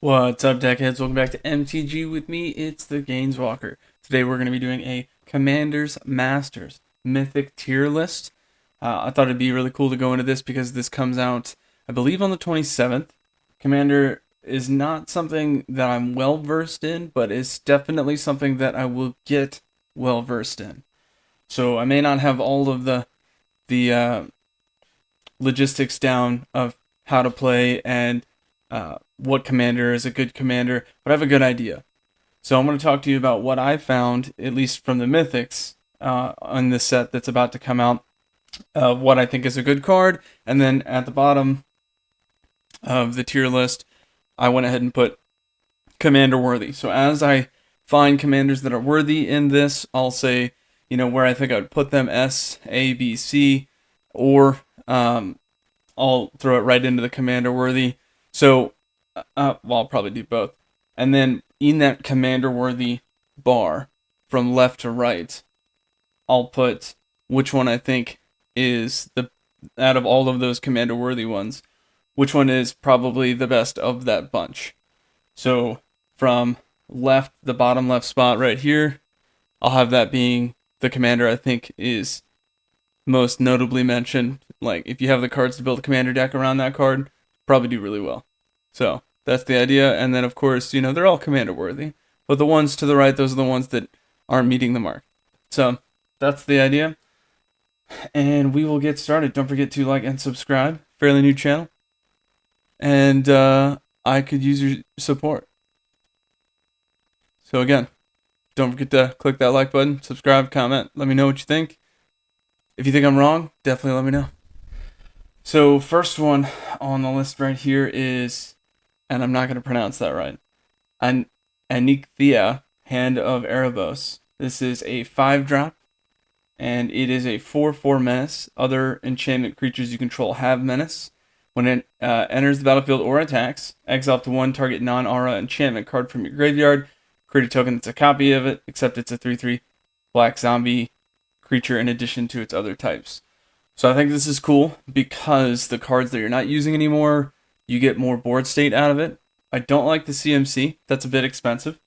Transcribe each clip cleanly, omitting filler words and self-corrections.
What's up, Deckheads? Welcome back to MTG with me. It's the Gainswalker. Today we're going to be doing a Commander's Masters Mythic tier list. I thought it'd be really cool to go into this because this comes out, I believe, on the 27th. Commander is not something that I'm well versed in, but it's definitely something that I will get well versed in. So I may not have all of the logistics down of how to play and what commander is a good commander, but I have a good idea. So I'm going to talk to you about what I found, at least from the Mythics, on this set that's about to come out, what I think is a good card, and then at the bottom of the tier list, I went ahead and put commander worthy. So as I find commanders that are worthy in this, I'll say, where I think I would put them, S, A, B, C, or I'll throw it right into the commander worthy. So, I'll probably do both. And then in that commander-worthy bar, from left to right, I'll put which one I think is out of all of those commander-worthy ones, which one is probably the best of that bunch. So, from left, the bottom left spot right here, I'll have that being the commander I think is most notably mentioned. Like, if you have the cards to build a commander deck around that card, probably do really well. So that's the idea. And then, of course, they're all commander worthy, but the ones to the right, those are the ones that aren't meeting the mark. So that's the idea. And we will get started. Don't forget to like and subscribe. Fairly new channel. And I could use your support. So again, don't forget to click that like button, subscribe, comment. Let me know what you think. If you think I'm wrong, definitely let me know. So first one on the list right here is, and I'm not going to pronounce that right, Anixia, Hand of Erebos. This is a 5-drop, and it is a 4/4 menace. Other enchantment creatures you control have menace. When it enters the battlefield or attacks, exile up to one target non-aura enchantment card from your graveyard. Create a token that's a copy of it, except it's a 3/3 black zombie creature in addition to its other types. So I think this is cool because the cards that you're not using anymore, you get more board state out of it. I don't like the CMC. That's a bit expensive.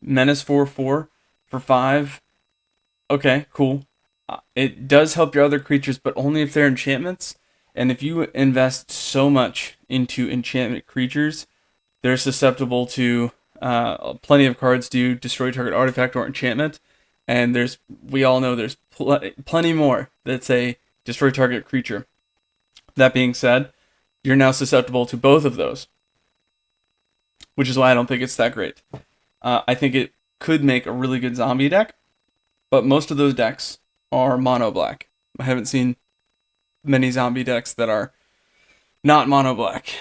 Menace 4/4 for 5. Okay, cool. It does help your other creatures, but only if they're enchantments. And if you invest so much into enchantment creatures, they're susceptible to plenty of cards do destroy target artifact or enchantment. And we all know there's plenty more that's a destroy target creature. That being said, you're now susceptible to both of those, which is why I don't think it's that great. I think it could make a really good zombie deck, but most of those decks are mono black. I haven't seen many zombie decks that are not mono black.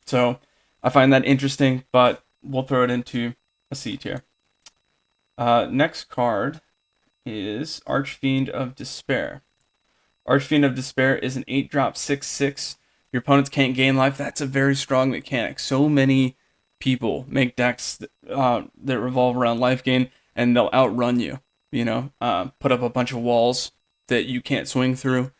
So I find that interesting, but we'll throw it into a C tier. Next card is Archfiend of Despair. Archfiend of Despair is an 8-drop 6/6. Your opponents can't gain life. That's a very strong mechanic. So many people make decks that revolve around life gain, and they'll outrun you. Put up a bunch of walls that you can't swing through.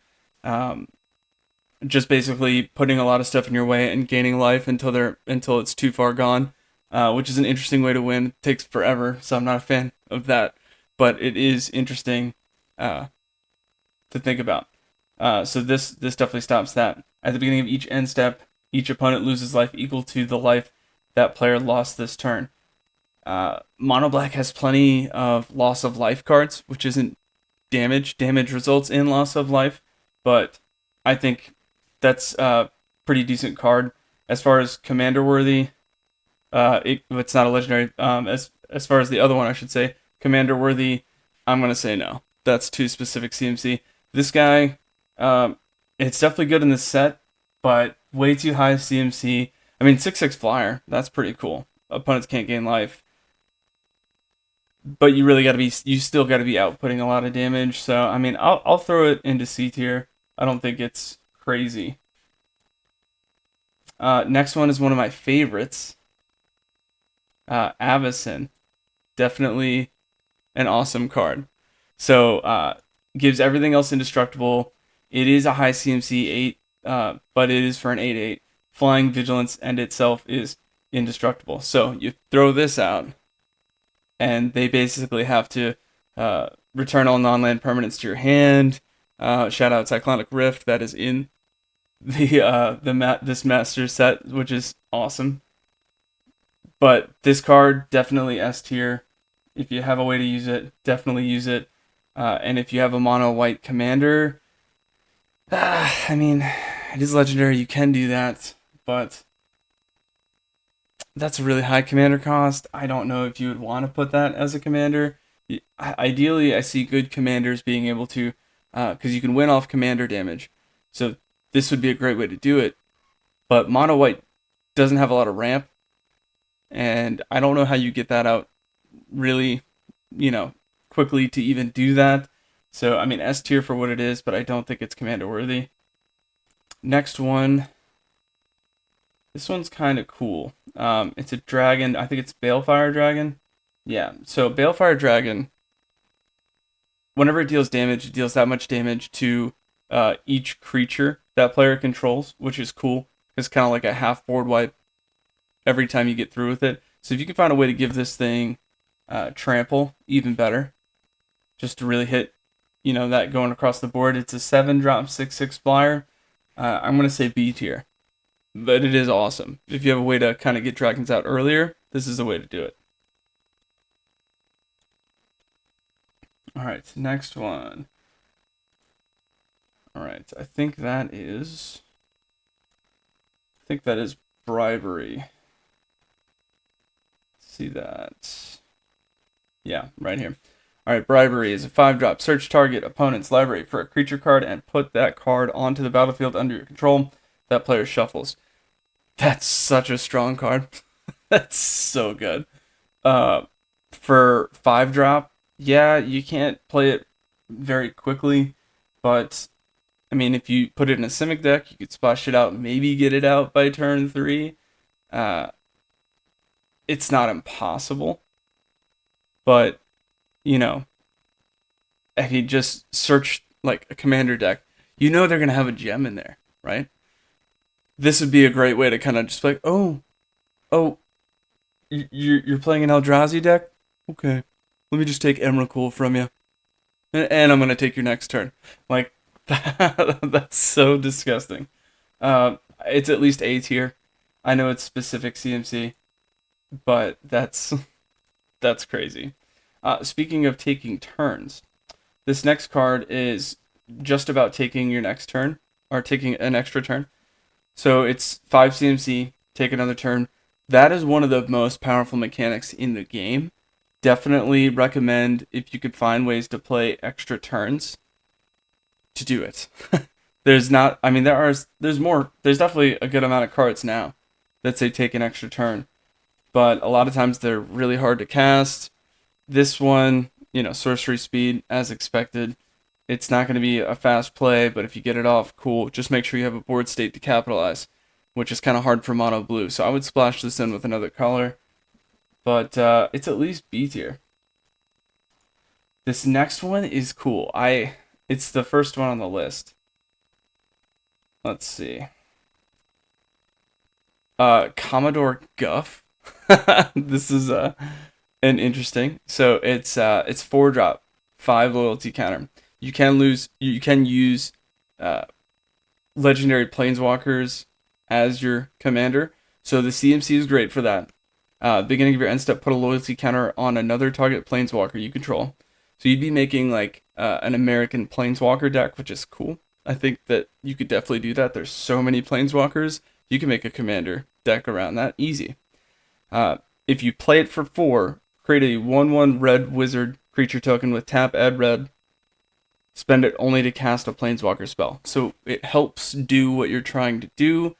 Just basically putting a lot of stuff in your way and gaining life until it's too far gone. Which is an interesting way to win. It takes forever, so I'm not a fan of that. But it is interesting to think about. So this definitely stops that. At the beginning of each end step, each opponent loses life equal to the life that player lost this turn. Mono Black has plenty of loss of life cards, which isn't damage. Damage results in loss of life, but I think that's a pretty decent card. As far as commander worthy, it's not a legendary. As far as the other one, I should say, commander worthy, I'm gonna say no. That's too specific CMC. This guy, it's definitely good in this set, but way too high CMC. I mean, 6/6 flyer, that's pretty cool. Opponents can't gain life, but you still gotta be outputting a lot of damage. So I mean, I'll throw it into C tier. I don't think it's crazy. Next one is one of my favorites. Avacyn, definitely an awesome card. So gives everything else indestructible. It is a high CMC 8, but it is for an 8/8. Flying Vigilance and itself is indestructible. So you throw this out, and they basically have to return all non-land permanents to your hand. Shout out Cyclonic Rift, that is in this master set, which is awesome. But this card, definitely S tier. If you have a way to use it, definitely use it. And if you have a mono white commander, I mean, it is legendary, you can do that, but that's a really high commander cost. I don't know if you would want to put that as a commander. Ideally, I see good commanders being able to, because you can win off commander damage. So this would be a great way to do it. But mono white doesn't have a lot of ramp, and I don't know how you get that out really, quickly to even do that. So, I mean, S tier for what it is, but I don't think it's commander worthy. Next one. This one's kind of cool. It's a dragon. I think it's Balefire Dragon. Yeah, so Balefire Dragon, whenever it deals damage, it deals that much damage to each creature that player controls, which is cool. It's kind of like a half board wipe every time you get through with it. So if you can find a way to give this thing trample, even better. Just to really hit, that going across the board. It's a 7-drop 6/6 flyer. I'm going to say B tier. But it is awesome. If you have a way to kind of get dragons out earlier, this is the way to do it. Alright, next one. Alright, I think that is bribery. See that? Yeah, right here. Alright, bribery is a 5-drop. Search target opponent's library for a creature card and put that card onto the battlefield under your control. That player shuffles. That's such a strong card. That's so good. For 5-drop, yeah, you can't play it very quickly, but I mean, if you put it in a Simic deck, you could splash it out, maybe get it out by turn 3. It's not impossible, but if you just search like a commander deck, they're gonna have a gem in there, right? This would be a great way to kind of just like, oh, you're playing an Eldrazi deck? Okay, let me just take Emrakul from you, and I'm gonna take your next turn. Like, that's so disgusting. It's at least A tier. I know it's specific CMC, but that's crazy. Speaking of taking turns, this next card is just about taking your next turn, or taking an extra turn. So it's 5 CMC, take another turn. That is one of the most powerful mechanics in the game. Definitely recommend, if you could find ways to play extra turns, to do it. There's definitely a good amount of cards now that say take an extra turn, but a lot of times they're really hard to cast. This one, sorcery speed, as expected. It's not going to be a fast play, but if you get it off, cool. Just make sure you have a board state to capitalize, which is kind of hard for mono blue. So I would splash this in with another color, but it's at least B tier. This next one is cool. It's the first one on the list. Let's see. Commodore Guff. This is an interesting. So it's 4-drop, 5 loyalty counter. You can use legendary planeswalkers as your commander. So the CMC is great for that. Beginning of your end step, put a loyalty counter on another target planeswalker you control. So you'd be making like an American planeswalker deck, which is cool. I think that you could definitely do that. There's so many planeswalkers. You can make a commander deck around that easy. If you play it for 4, create a 1/1 red wizard creature token with tap, add red. Spend it only to cast a planeswalker spell. So it helps do what you're trying to do.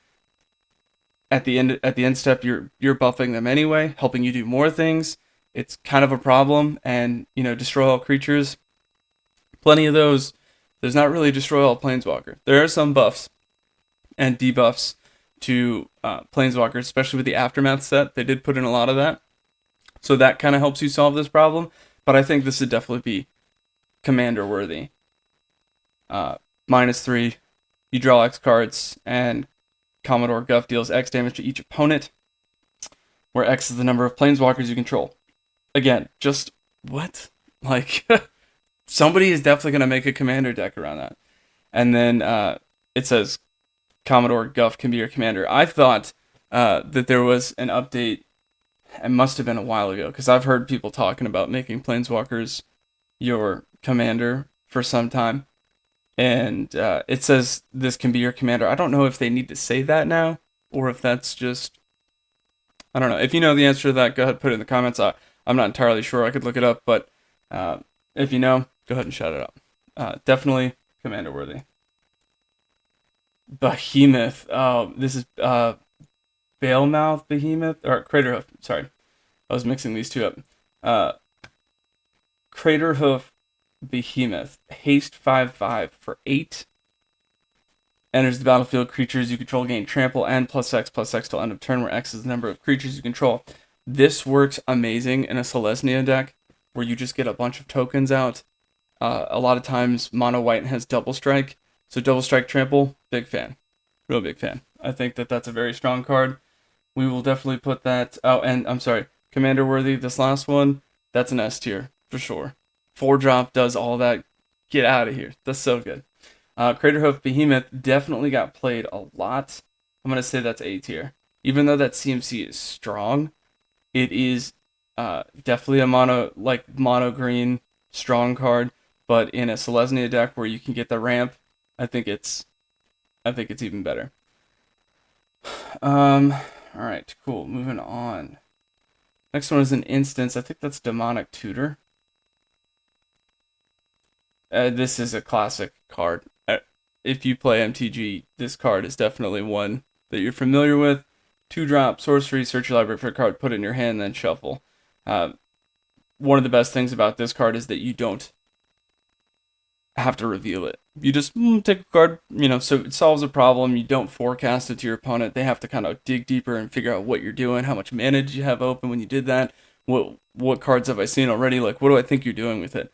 At the end step, you're buffing them anyway, helping you do more things. It's kind of a problem, and destroy all creatures. Plenty of those. There's not really destroy all planeswalker. There are some buffs and debuffs to planeswalkers, especially with the Aftermath set. They did put in a lot of that, so that kind of helps you solve this problem. But I think this would definitely be commander worthy. -3, you draw X cards, and Commodore Guff deals X damage to each opponent. where X is the number of planeswalkers you control. Again, just what? Like, somebody is definitely gonna make a commander deck around that. And then it says Commodore Guff can be your commander. I thought that there was an update. It must have been a while ago because I've heard people talking about making planeswalkers your commander for some time. And it says this can be your commander. I don't know if they need to say that now or if that's just, I don't know. If you know the answer to that, go ahead and put it in the comments. I'm not entirely sure. I could look it up, but if you know, go ahead and shout it out. Definitely commander worthy. Behemoth. Oh, this is Balemouth Behemoth or Craterhoof. Sorry, I was mixing these two up. Craterhoof Behemoth. Haste 5/5 for 8. Enters the battlefield. Creatures you control gain trample and +X till end of turn, where X is the number of creatures you control. This works amazing in a Selesnya deck where you just get a bunch of tokens out. A lot of times mono white has double strike, so double strike trample, big fan, real big fan. I think that that's a very strong card. We will definitely put that. Oh, and I'm sorry, commander worthy. This last one, that's an S tier for sure. 4-drop does all that. Get out of here. That's so good. Craterhoof Behemoth definitely got played a lot. I'm gonna say that's A tier. Even though that CMC is strong, it is definitely a mono green strong card. But in a Selesnya deck where you can get the ramp, I think it's even better. All right, cool. Moving on. Next one is an instance. I think that's Demonic Tutor. This is a classic card. If you play MTG, this card is definitely one that you're familiar with. 2-drop, sorcery, search your library for a card, put it in your hand, then shuffle. One of the best things about this card is that you don't have to reveal it. You just take a card, so it solves a problem. You don't forecast it to your opponent. They have to kind of dig deeper and figure out what you're doing, how much mana did you have open when you did that, what cards have I seen already, like what do I think you're doing with it.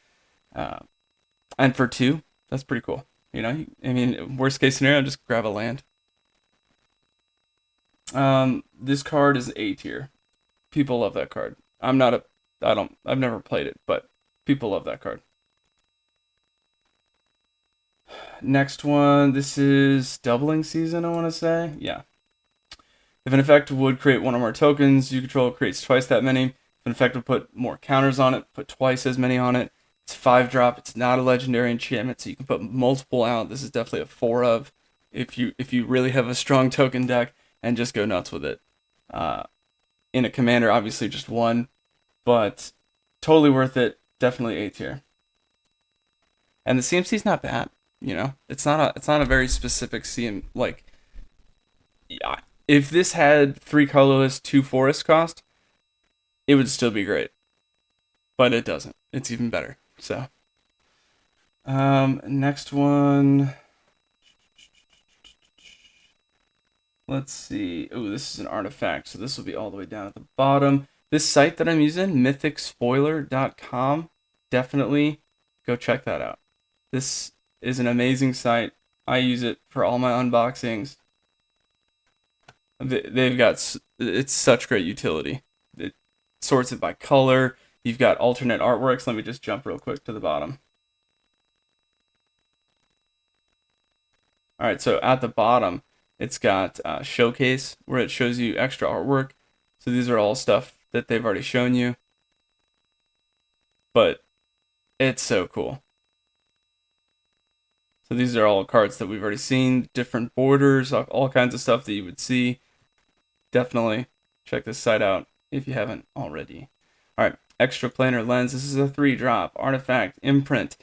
And for 2, that's pretty cool. Worst case scenario, just grab a land. This card is A tier. People love that card. I've never played it, but people love that card. Next one, this is Doubling Season, I want to say. Yeah. If an effect would create one or more tokens you control, creates twice that many. If an effect would put more counters on it, put twice as many on it. It's 5-drop. It's not a legendary enchantment, so you can put multiple out. This is definitely a 4 of if you really have a strong token deck and just go nuts with it. In a commander, obviously just 1, but totally worth it. Definitely A tier. And the CMC's not bad. It's not a very specific CM. Like, yeah, if this had 3 colorless, 2 forest cost, it would still be great. But it doesn't. It's even better. So, next one. Let's see. Oh, this is an artifact, so this will be all the way down at the bottom. This site that I'm using, mythicspoiler.com, definitely go check that out. This is an amazing site. I use it for all my unboxings. It's such great utility. It sorts it by color. You've got alternate artworks. Let me just jump real quick to the bottom. All right, so at the bottom, it's got Showcase, where it shows you extra artwork. So these are all stuff that they've already shown you. But it's so cool. So these are all cards that we've already seen, different borders, all kinds of stuff that you would see. Definitely check this site out if you haven't already. All right, Extra Planar Lens. This is a 3-drop artifact imprint.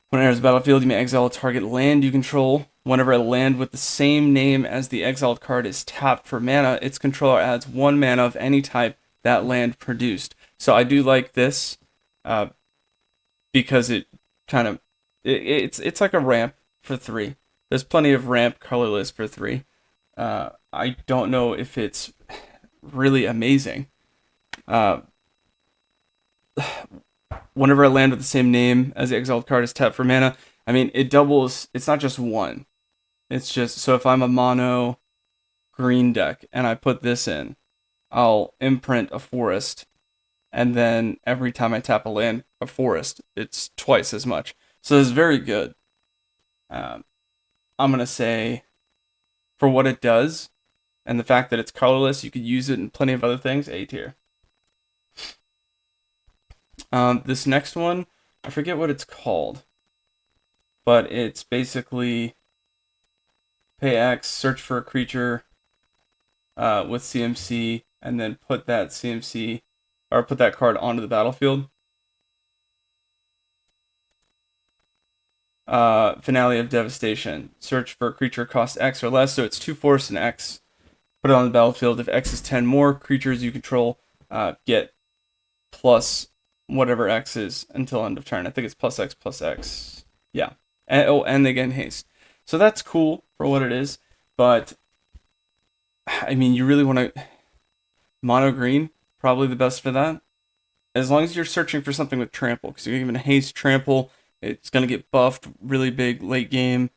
When it enters the battlefield, you may exile a target land you control. Whenever a land with the same name as the exiled card is tapped for mana, its controller adds 1 mana of any type that land produced. So I do like this because it kind of it's like a ramp for 3. There's plenty of ramp colorless for 3. I don't know if it's really amazing. Whenever I land with the same name as the exiled card is tapped for mana, it doubles. It's not just 1. It's just, so if I'm a mono green deck and I put this in, I'll imprint a forest, and then every time I tap a land, a forest, it's twice as much. So it's very good. Um, I'm gonna say for what it does, and the fact that it's colorless, you could use it in plenty of other things. A tier. This next one, I forget what it's called, but it's basically pay X, search for a creature with CMC, and then put that CMC or put that card onto the battlefield. Finale of Devastation. Search for a creature cost X or less, so it's 2 force and X. Put it on the battlefield. If X is 10 more, creatures you control get plus whatever X is until end of turn. I think it's plus X plus X. Yeah. And they gain haste. So that's cool for what it is, but I mean, you really want to mono green, probably the best for that. As long as you're searching for something with trample, because you're given haste, trample, it's going to get buffed really big late game.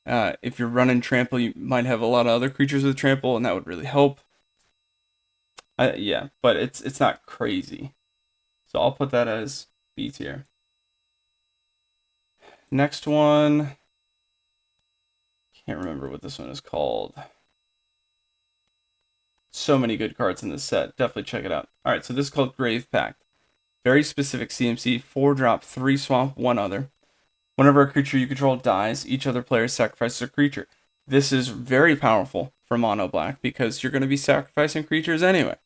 If you're running trample, you might have a lot of other creatures with trample, and that would really help. Yeah, but it's not crazy. So I'll put that as B tier. Next one, can't remember what this one is called. So many good cards in this set. Definitely check it out. All right, so this is called Grave Pact. Very specific CMC, 4-drop, 3 swamp, 1 other. Whenever a creature you control dies, each other player sacrifices a creature. This is very powerful for mono black because you're going to be sacrificing creatures anyway.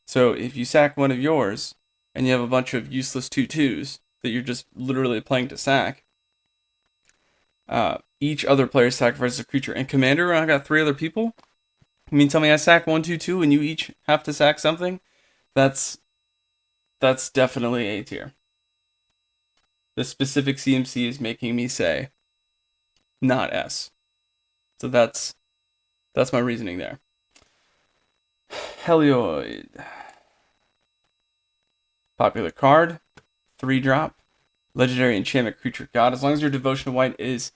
So if you sack one of yours and you have a bunch of useless 2/2s that you're just literally playing to sack, each other player sacrifices a creature. And Commander, I got 3 other people. I mean, tell me I sack 1, 2, 2, and you each have to sack something. That's definitely A tier. The specific CMC is making me say not S. So that's my reasoning there. Helioid. Popular card. 3-drop. Legendary enchantment creature god. As long as your devotion white is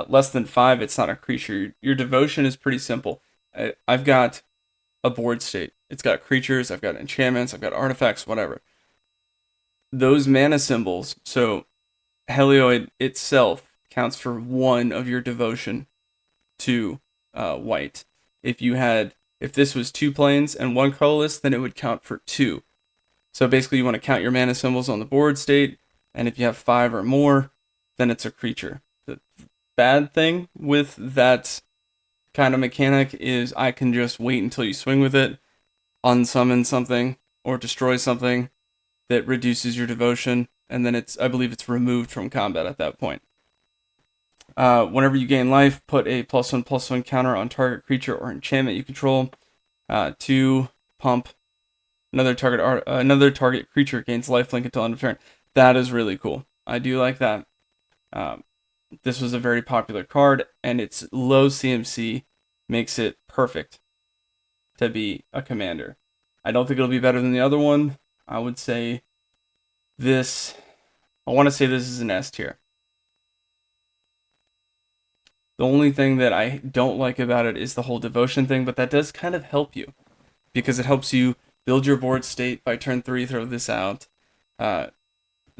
less than 5, it's not a creature. Your devotion is pretty simple. I've got a board state. It's got creatures, I've got enchantments, I've got artifacts, whatever. Those mana symbols, so Helioid itself counts for 1 of your devotion to white. If this was 2 planes and 1 colorless, then it would count for 2. So basically you want to count your mana symbols on the board state, and if you have 5 or more, then it's a creature. The bad thing with that kind of mechanic is I can just wait until you swing with it, unsummon something, or destroy something that reduces your devotion, and then I believe it's removed from combat at that point. Whenever you gain life, put a +1/+1 counter on target creature or enchantment you control. 2, pump. Another target creature gains lifelink until end of turn. That is really cool. I do like that. This was a very popular card, and its low CMC makes it perfect to be a commander. I don't think it'll be better than the other one. I would say this. I want to say this is an S tier. The only thing that I don't like about it is the whole devotion thing, but that does kind of help you because it helps you build your board state by turn 3, throw this out,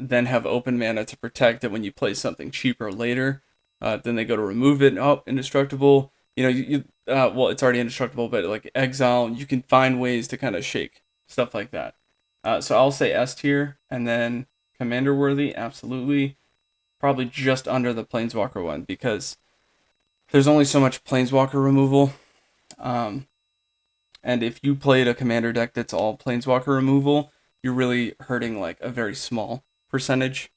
then have open mana to protect it when you play something cheaper later. Then they go to remove it. Oh, indestructible. Well, it's already indestructible, but like exile, you can find ways to kind of shake stuff like that. So I'll say S tier, and then commander worthy, absolutely. Probably just under the Planeswalker one because there's only so much Planeswalker removal. And if you played a commander deck that's all Planeswalker removal, you're really hurting like a very small percentage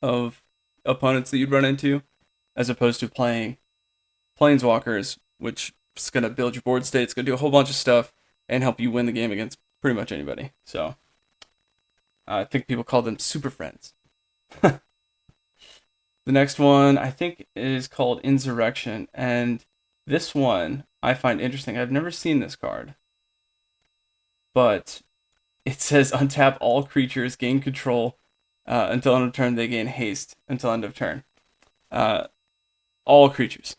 of opponents that you'd run into, as opposed to playing Planeswalkers, which is going to build your board state, it's going to do a whole bunch of stuff, and help you win the game against pretty much anybody. So, I think people call them super friends. The next one, I think, is called Insurrection, and this one I find interesting. I've never seen this card, but it says untap all creatures, gain control until end of turn. They gain haste until end of turn. All creatures,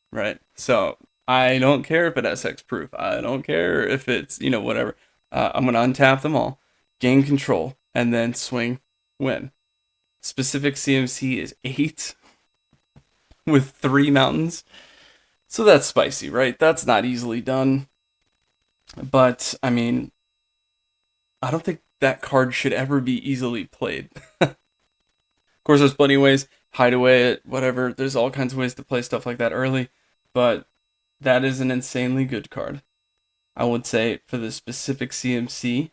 right? So I don't care if it has hex proof. I don't care if it's whatever. I'm going to untap them all, gain control, and then swing, win. Specific CMC is 8 with 3 mountains. So that's spicy, right? That's not easily done. But, I mean, I don't think that card should ever be easily played. Of course, there's plenty of ways. Hide away it, whatever. There's all kinds of ways to play stuff like that early. But that is an insanely good card. I would say for the specific CMC.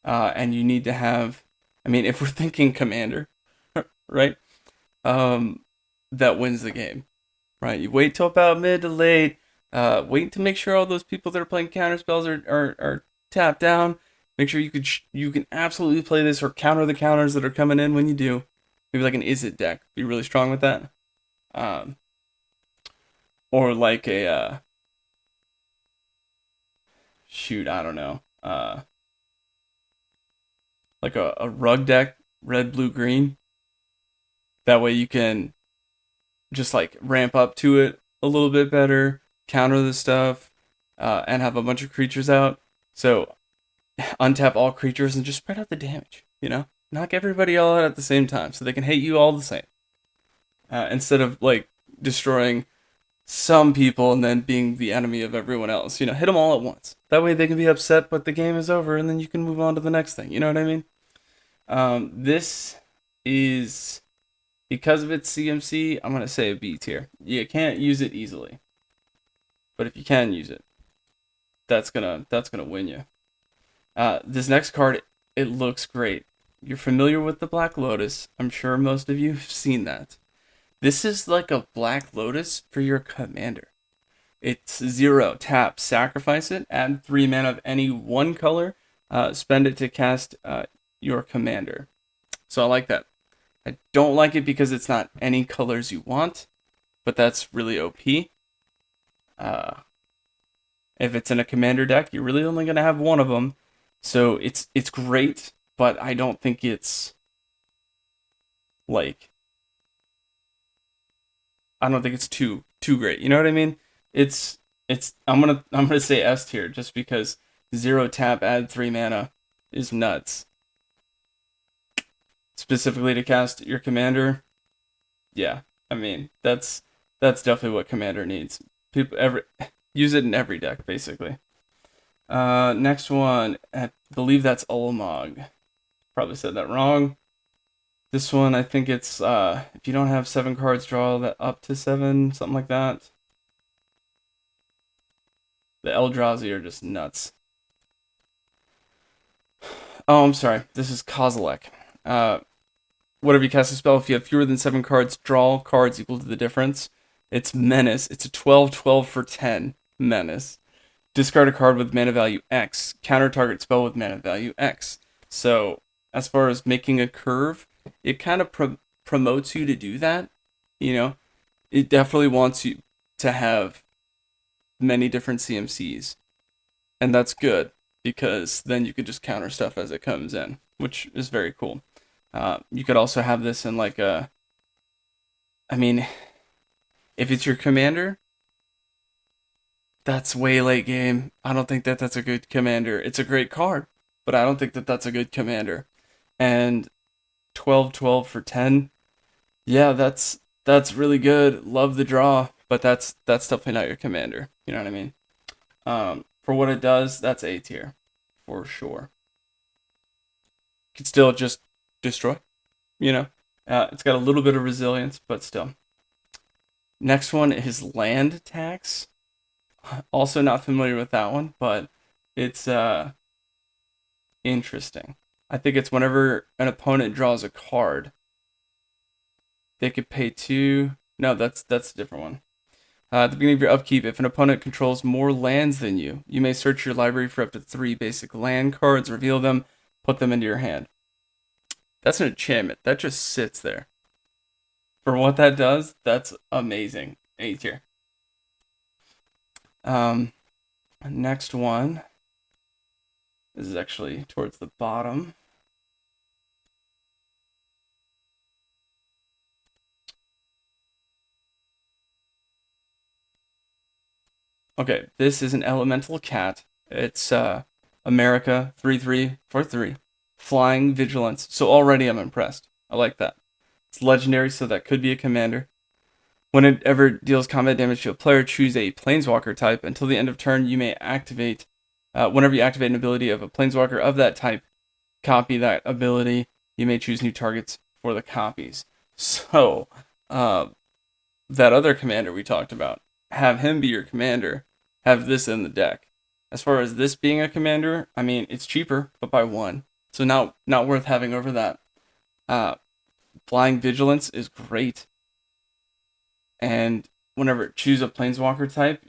And you need to have, I mean, if we're thinking commander, right? That wins the game, right? You wait till about mid to late. Wait to make sure all those people that are playing counter spells are tapped down. Make sure you can absolutely play this or counter the counters that are coming in when you do. Maybe like an Is It deck. Be really strong with that. Or like a shoot, I don't know. Like a rug deck, red, blue, green. That way you can just like ramp up to it a little bit better, counter the stuff, and have a bunch of creatures out. So untap all creatures and just spread out the damage, you know? Knock everybody all out at the same time so they can hate you all the same. Instead of like destroying some people and then being the enemy of everyone else. You know, hit them all at once. That way they can be upset, but the game is over and then you can move on to the next thing. You know what I mean? This is, because of its CMC, I'm going to say a B tier. You can't use it easily. But if you can use it, that's gonna win you. This next card, it looks great. You're familiar with the Black Lotus. I'm sure most of you have seen that. This is like a Black Lotus for your commander. It's 0, tap, sacrifice it, add 3 mana of any one color, spend it to cast your commander. So I like that. I don't like it because it's not any colors you want, but that's really OP. If it's in a commander deck, you're really only going to have one of them. So it's great, but I don't think it's like, I don't think it's too great. You know what I mean? It's I'm gonna say S tier just because 0 tap, add 3 mana is nuts. Specifically to cast your commander, yeah. I mean, that's definitely what commander needs. People use it in every deck basically. Next one, I believe that's Ulamog. Probably said that wrong. This one, I think it's if you don't have 7 cards, draw that up to 7, something like that. The Eldrazi are just nuts. Oh, I'm sorry. This is Kozilek. Whatever you cast a spell, if you have fewer than 7 cards, draw cards equal to the difference. It's Menace. It's a 12/12 for 10 Menace. Discard a card with mana value X. Counter target spell with mana value X. So, as far as making a curve, it kind of promotes you to do that. You know, it definitely wants you to have many different CMCs. And that's good, because then you could just counter stuff as it comes in, which is very cool. You could also have this in like a, I mean, if it's your commander, that's way late game. I don't think that that's a good commander. It's a great card, but I don't think that that's a good commander. And 12/12 for 10, yeah, that's really good. Love the draw, but that's definitely not your commander. You know what I mean? For what it does, that's A tier for sure. Could still just destroy, you know. It's got a little bit of resilience, but still. Next one is land tax. Also not familiar with that one, but it's interesting. I think it's whenever an opponent draws a card, they could pay 2. No, that's a different one. At the beginning of your upkeep, if an opponent controls more lands than you, you may search your library for up to 3 basic land cards, reveal them, put them into your hand. That's an enchantment. That just sits there. For what that does, that's amazing. A tier. Next one. This is actually towards the bottom. Okay, this is an elemental cat. It's America, 3/3 for 3. Flying Vigilance. So already I'm impressed. I like that. It's legendary, so that could be a commander. When it ever deals combat damage to a player, choose a Planeswalker type. Until the end of turn, you may activate, whenever you activate an ability of a Planeswalker of that type, copy that ability. You may choose new targets for the copies. So, that other commander we talked about, have him be your commander, have this in the deck. As far as this being a commander, I mean, it's cheaper, but by 1. So not worth having over that. Flying Vigilance is great. And whenever choose a Planeswalker type,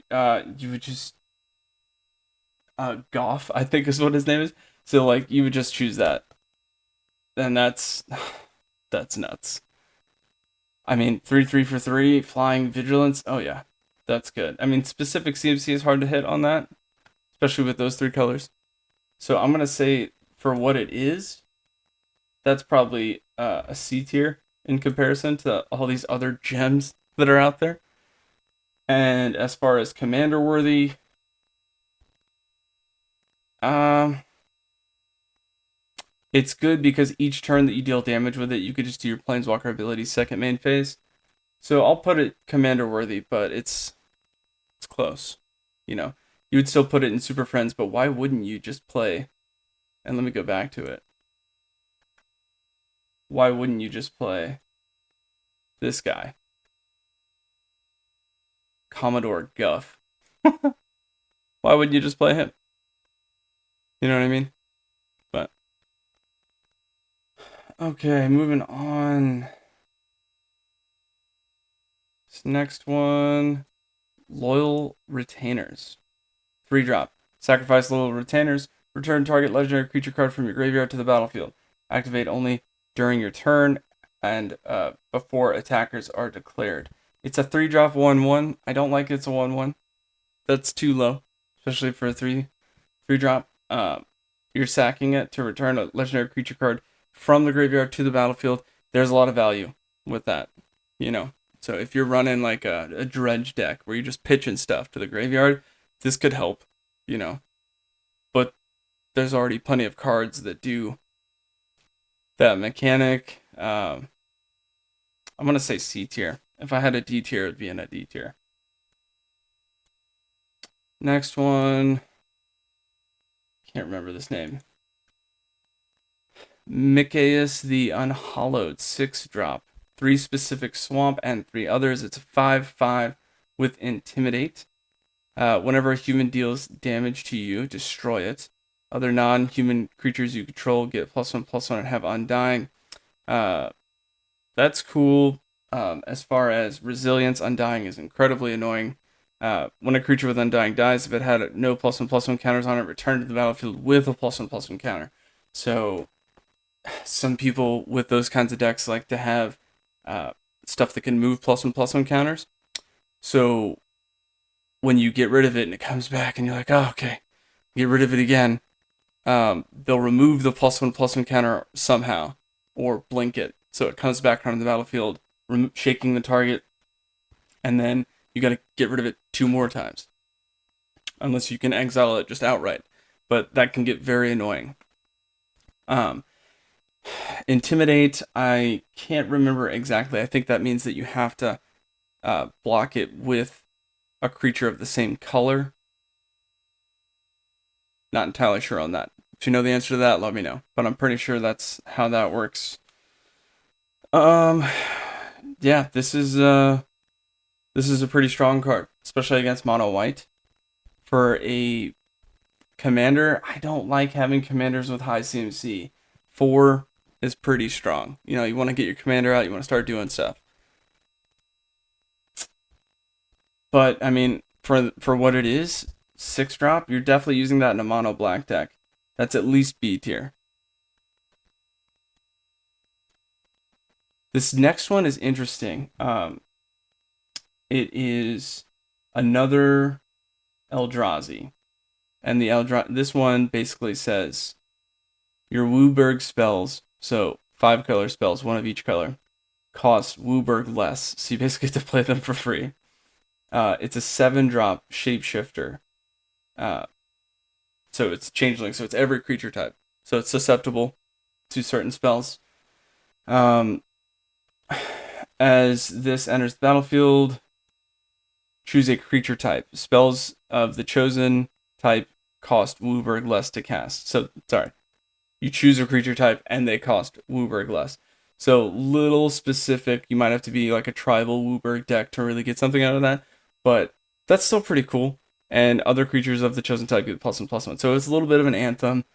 you would just Goff, I think is what his name is. So like you would just choose that. And that's nuts. I mean, 3/3 for 3, Flying Vigilance. Oh yeah. That's good. I mean, specific CMC is hard to hit on that, especially with those 3 colors. So I'm gonna say for what it is, that's probably a C tier in comparison to all these other gems that are out there. And as far as commander worthy, it's good because each turn that you deal damage with it, you could just do your Planeswalker ability second main phase. So I'll put it commander worthy, but it's close. You know, you would still put it in Super Friends, but why wouldn't you just play? And let me go back to it. Why wouldn't you just play this guy? Commodore Guff. Why wouldn't you just play him? You know what I mean? But okay, moving on. This next one, Loyal Retainers. 3-drop. Sacrifice Loyal Retainers. Return target legendary creature card from your graveyard to the battlefield. Activate only during your turn and before attackers are declared. It's a 3-drop 1/1. I don't like it's a 1/1. That's too low, especially for a 3-drop. You're sacking it to return a legendary creature card from the graveyard to the battlefield. There's a lot of value with that, you know. So if you're running like a dredge deck where you're just pitching stuff to the graveyard, this could help, you know. But there's already plenty of cards that do that mechanic. I'm gonna say C tier. If I had a D tier, it'd be in a D tier. Next one. Can't remember this name. Mikaeus the Unhallowed, 6-drop. 3 specific swamp and 3 others. It's a 5/5 with Intimidate. Whenever a human deals damage to you, destroy it. Other non-human creatures you control get +1/+1 and have Undying. That's cool. As far as resilience, Undying is incredibly annoying. When a creature with Undying dies, if it had no +1/+1 counters on it, return to the battlefield with a +1/+1 counter. So some people with those kinds of decks like to have stuff that can move +1/+1 counters. So when you get rid of it and it comes back and you're like, oh, okay, get rid of it again, they'll remove the +1/+1 counter somehow or blink it. So it comes back onto the battlefield, shaking the target, and then you got to get rid of it 2 more times. Unless you can exile it just outright. But that can get very annoying. Intimidate, I can't remember exactly. I think that means that you have to block it with a creature of the same color. Not entirely sure on that. If you know the answer to that, let me know. But I'm pretty sure that's how that works. Yeah, this is a pretty strong card, especially against mono white. For a commander, I don't like having commanders with high CMC. 4 is pretty strong. You know, you want to get your commander out, you want to start doing stuff. But I mean, for what it is, 6-drop, you're definitely using that in a mono black deck. That's at least B tier. This next one is interesting. It is another Eldrazi. And this one basically says your Wooburg spells, so 5 color spells, 1 of each color, cost Wooburg less. So you basically get to play them for free. It's a 7-drop shapeshifter. So it's changeling, so it's every creature type. So it's susceptible to certain spells. Um, as this enters the battlefield, choose a creature type. Spells of the chosen type cost Wooburg less to cast. So, sorry. You choose a creature type and they cost Wooburg less. So, little specific. You might have to be like a tribal Wooburg deck to really get something out of that. But that's still pretty cool. And other creatures of the chosen type get +1/+1. So, it's a little bit of an anthem.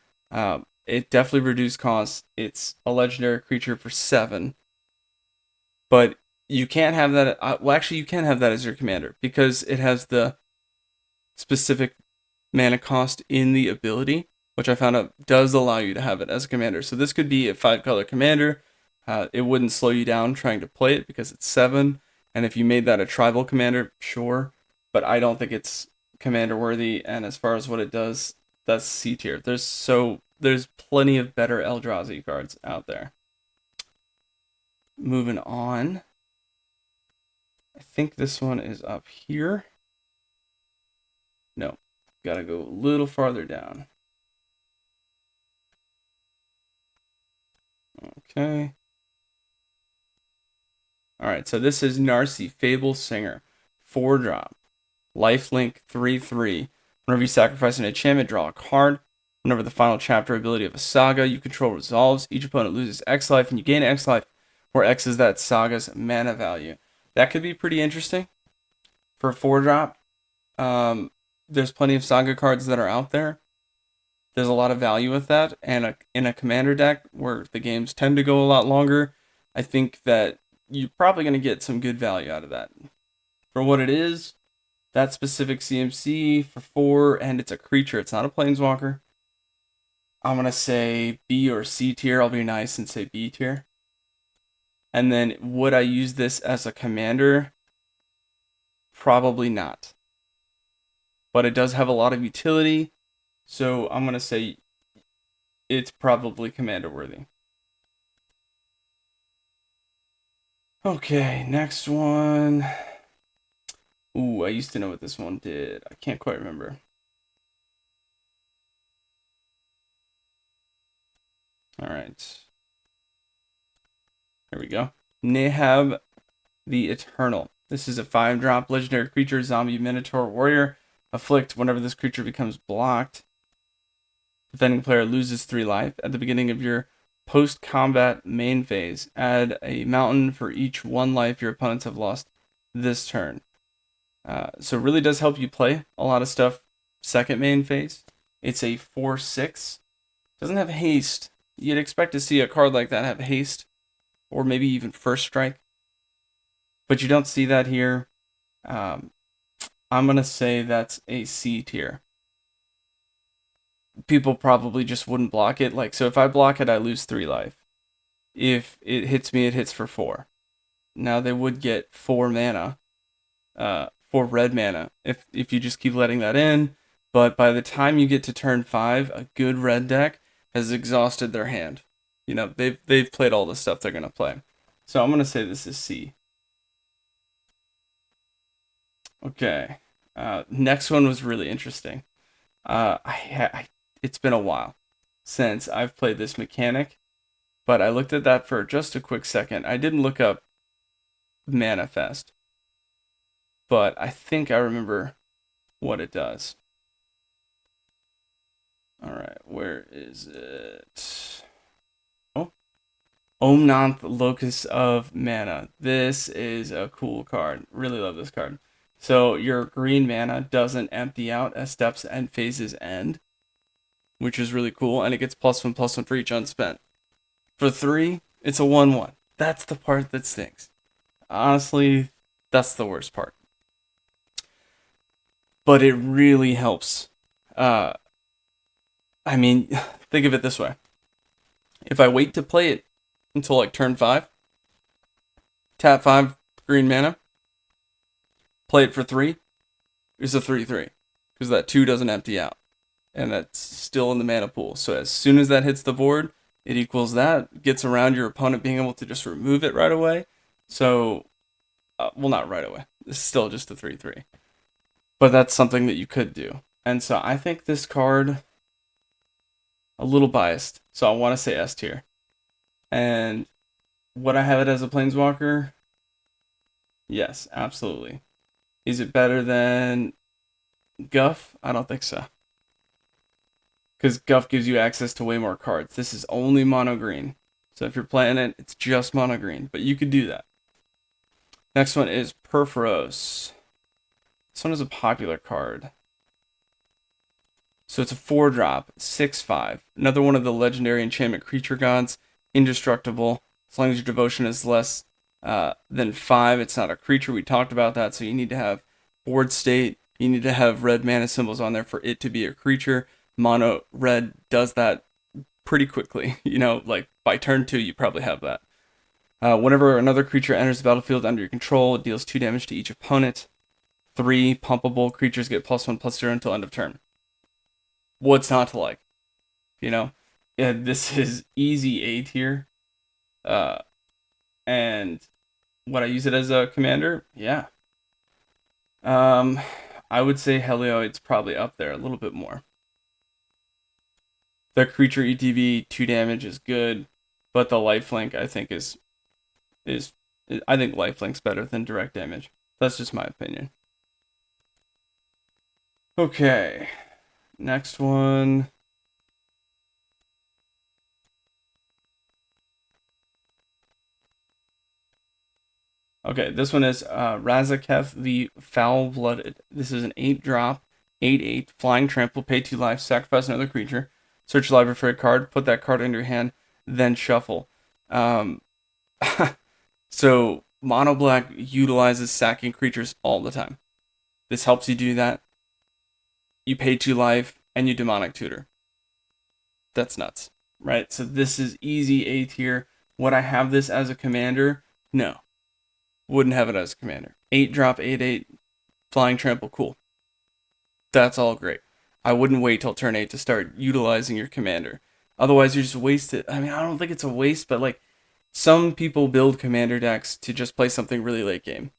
It definitely reduced costs. It's a legendary creature for 7. But you can't have that. Well, actually, you can have that as your commander because it has the specific mana cost in the ability, which I found out does allow you to have it as a commander. So this could be a 5-color commander. It wouldn't slow you down trying to play it because it's 7. And if you made that a tribal commander, sure. But I don't think it's commander worthy. And as far as what it does, that's C tier. There's plenty of better Eldrazi cards out there. Moving on. I think this one is up here. No, gotta go a little farther down. Okay. Alright, so this is Narcy, Fable Singer. 4-drop. Lifelink 3/3. Whenever you sacrifice an enchantment, draw a card. Whenever the final chapter ability of a saga you control resolves, each opponent loses X life and you gain X life, where X is that saga's mana value. That could be pretty interesting for a 4-drop. There's plenty of saga cards that are out there. There's a lot of value with that, and in a commander deck where the games tend to go a lot longer, I think that you're probably going to get some good value out of that. For what it is, that specific CMC for 4, and it's a creature, it's not a planeswalker. I'm going to say B or C tier. I'll be nice and say B tier. And then, would I use this as a commander? Probably not. But it does have a lot of utility, so I'm going to say it's probably commander worthy. Okay, next one. Ooh, I used to know what this one did. I can't quite remember. Alright. There we go. Nahab the Eternal. This is a 5-drop legendary creature, zombie, minotaur, warrior. Afflict whenever this creature becomes blocked. Defending player loses 3 life. At the beginning of your post-combat main phase, add a mountain for each 1 life your opponents have lost this turn. So it really does help you play a lot of stuff second main phase. It's a 4/6. Doesn't have haste. You'd expect to see a card like that have haste, or maybe even first strike. But you don't see that here. I'm going to say that's a C tier. People probably just wouldn't block it. Like, so if I block it, I lose 3 life. If it hits me, it hits for 4. Now they would get 4 mana, 4 red mana if you just keep letting that in. But by the time you get to turn 5, a good red deck has exhausted their hand. You know, they've played all the stuff they're gonna play. So I'm gonna say this is C. Okay. Next one was really interesting. It's been a while since I've played this mechanic, but I looked at that for just a quick second. I didn't look up Manifest, but I think I remember what it does. All right, where is it? Oh, Omnath, Locus of Mana. This is a cool card. Really love this card. So your green mana doesn't empty out as steps and phases end, which is really cool, and it gets +1/+1 for each unspent. For 3, it's a 1/1. That's the part that stinks. Honestly, that's the worst part. But it really helps. I mean, think of it this way. If I wait to play it until like turn 5, tap 5 green mana, play it for 3, it's a 3/3. Because that 2 doesn't empty out. And that's still in the mana pool. So as soon as that hits the board, it equals that, gets around your opponent being able to just remove it right away. So, well, not right away. It's still just a 3/3. But that's something that you could do. And so I think this card a little biased, so I want to say S tier. And would I have it as a Planeswalker? Yes, absolutely. Is it better than Guff? I don't think so. Because Guff gives you access to way more cards. This is only mono green. So if you're playing it, it's just mono green. But you could do that. Next one is Purphoros. This one is a popular card. So it's a 4-drop, 6/5. Another one of the legendary enchantment creature gods. Indestructible. As long as your devotion is less than 5, it's not a creature. We talked about that. So you need to have board state. You need to have red mana symbols on there for it to be a creature. Mono red does that pretty quickly. Like by turn 2, you probably have that. Whenever another creature enters the battlefield under your control, it deals 2 damage to each opponent. 3 pumpable creatures get +1/+0 until end of turn. What's not to like? Yeah, this is easy A tier. And would I use it as a commander? Yeah. I would say Helioid's probably up there a little bit more. The creature ETB 2 damage is good, but the lifelink I think is I think lifelink's better than direct damage. That's just my opinion. Okay, next one. Okay, this one is Razaketh the Foul-Blooded. This is an 8-drop, 8/8, flying trample, pay 2 life, sacrifice another creature, search your library for a card, put that card into your hand, then shuffle. So mono black utilizes sacking creatures all the time. This helps you do that. You pay 2 life and you demonic tutor. That's nuts, right? So this is easy A tier. Would I have this as a commander? No. Wouldn't have it as a commander. 8-drop, 8/8, flying trample, cool. That's all great. I wouldn't wait till turn 8 to start utilizing your commander. Otherwise, you're just wasted. I mean, I don't think it's a waste, but like some people build commander decks to just play something really late game,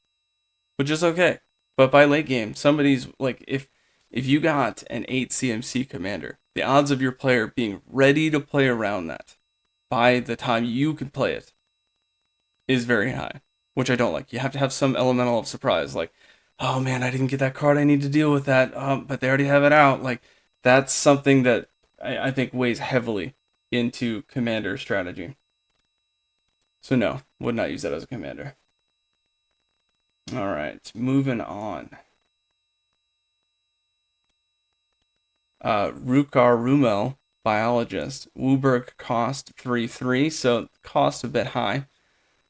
which is okay. But by late game, somebody's like, if you got an 8 CMC commander, the odds of your player being ready to play around that by the time you can play it is very high. Which I don't like. You have to have some elemental of surprise, like, oh man, I didn't get that card, I need to deal with that, but they already have it out. Like, that's something that I think weighs heavily into commander strategy. So no, would not use that as a commander. Alright, moving on. Rukar Rumel, biologist. Wooburg cost 3/3, so cost a bit high.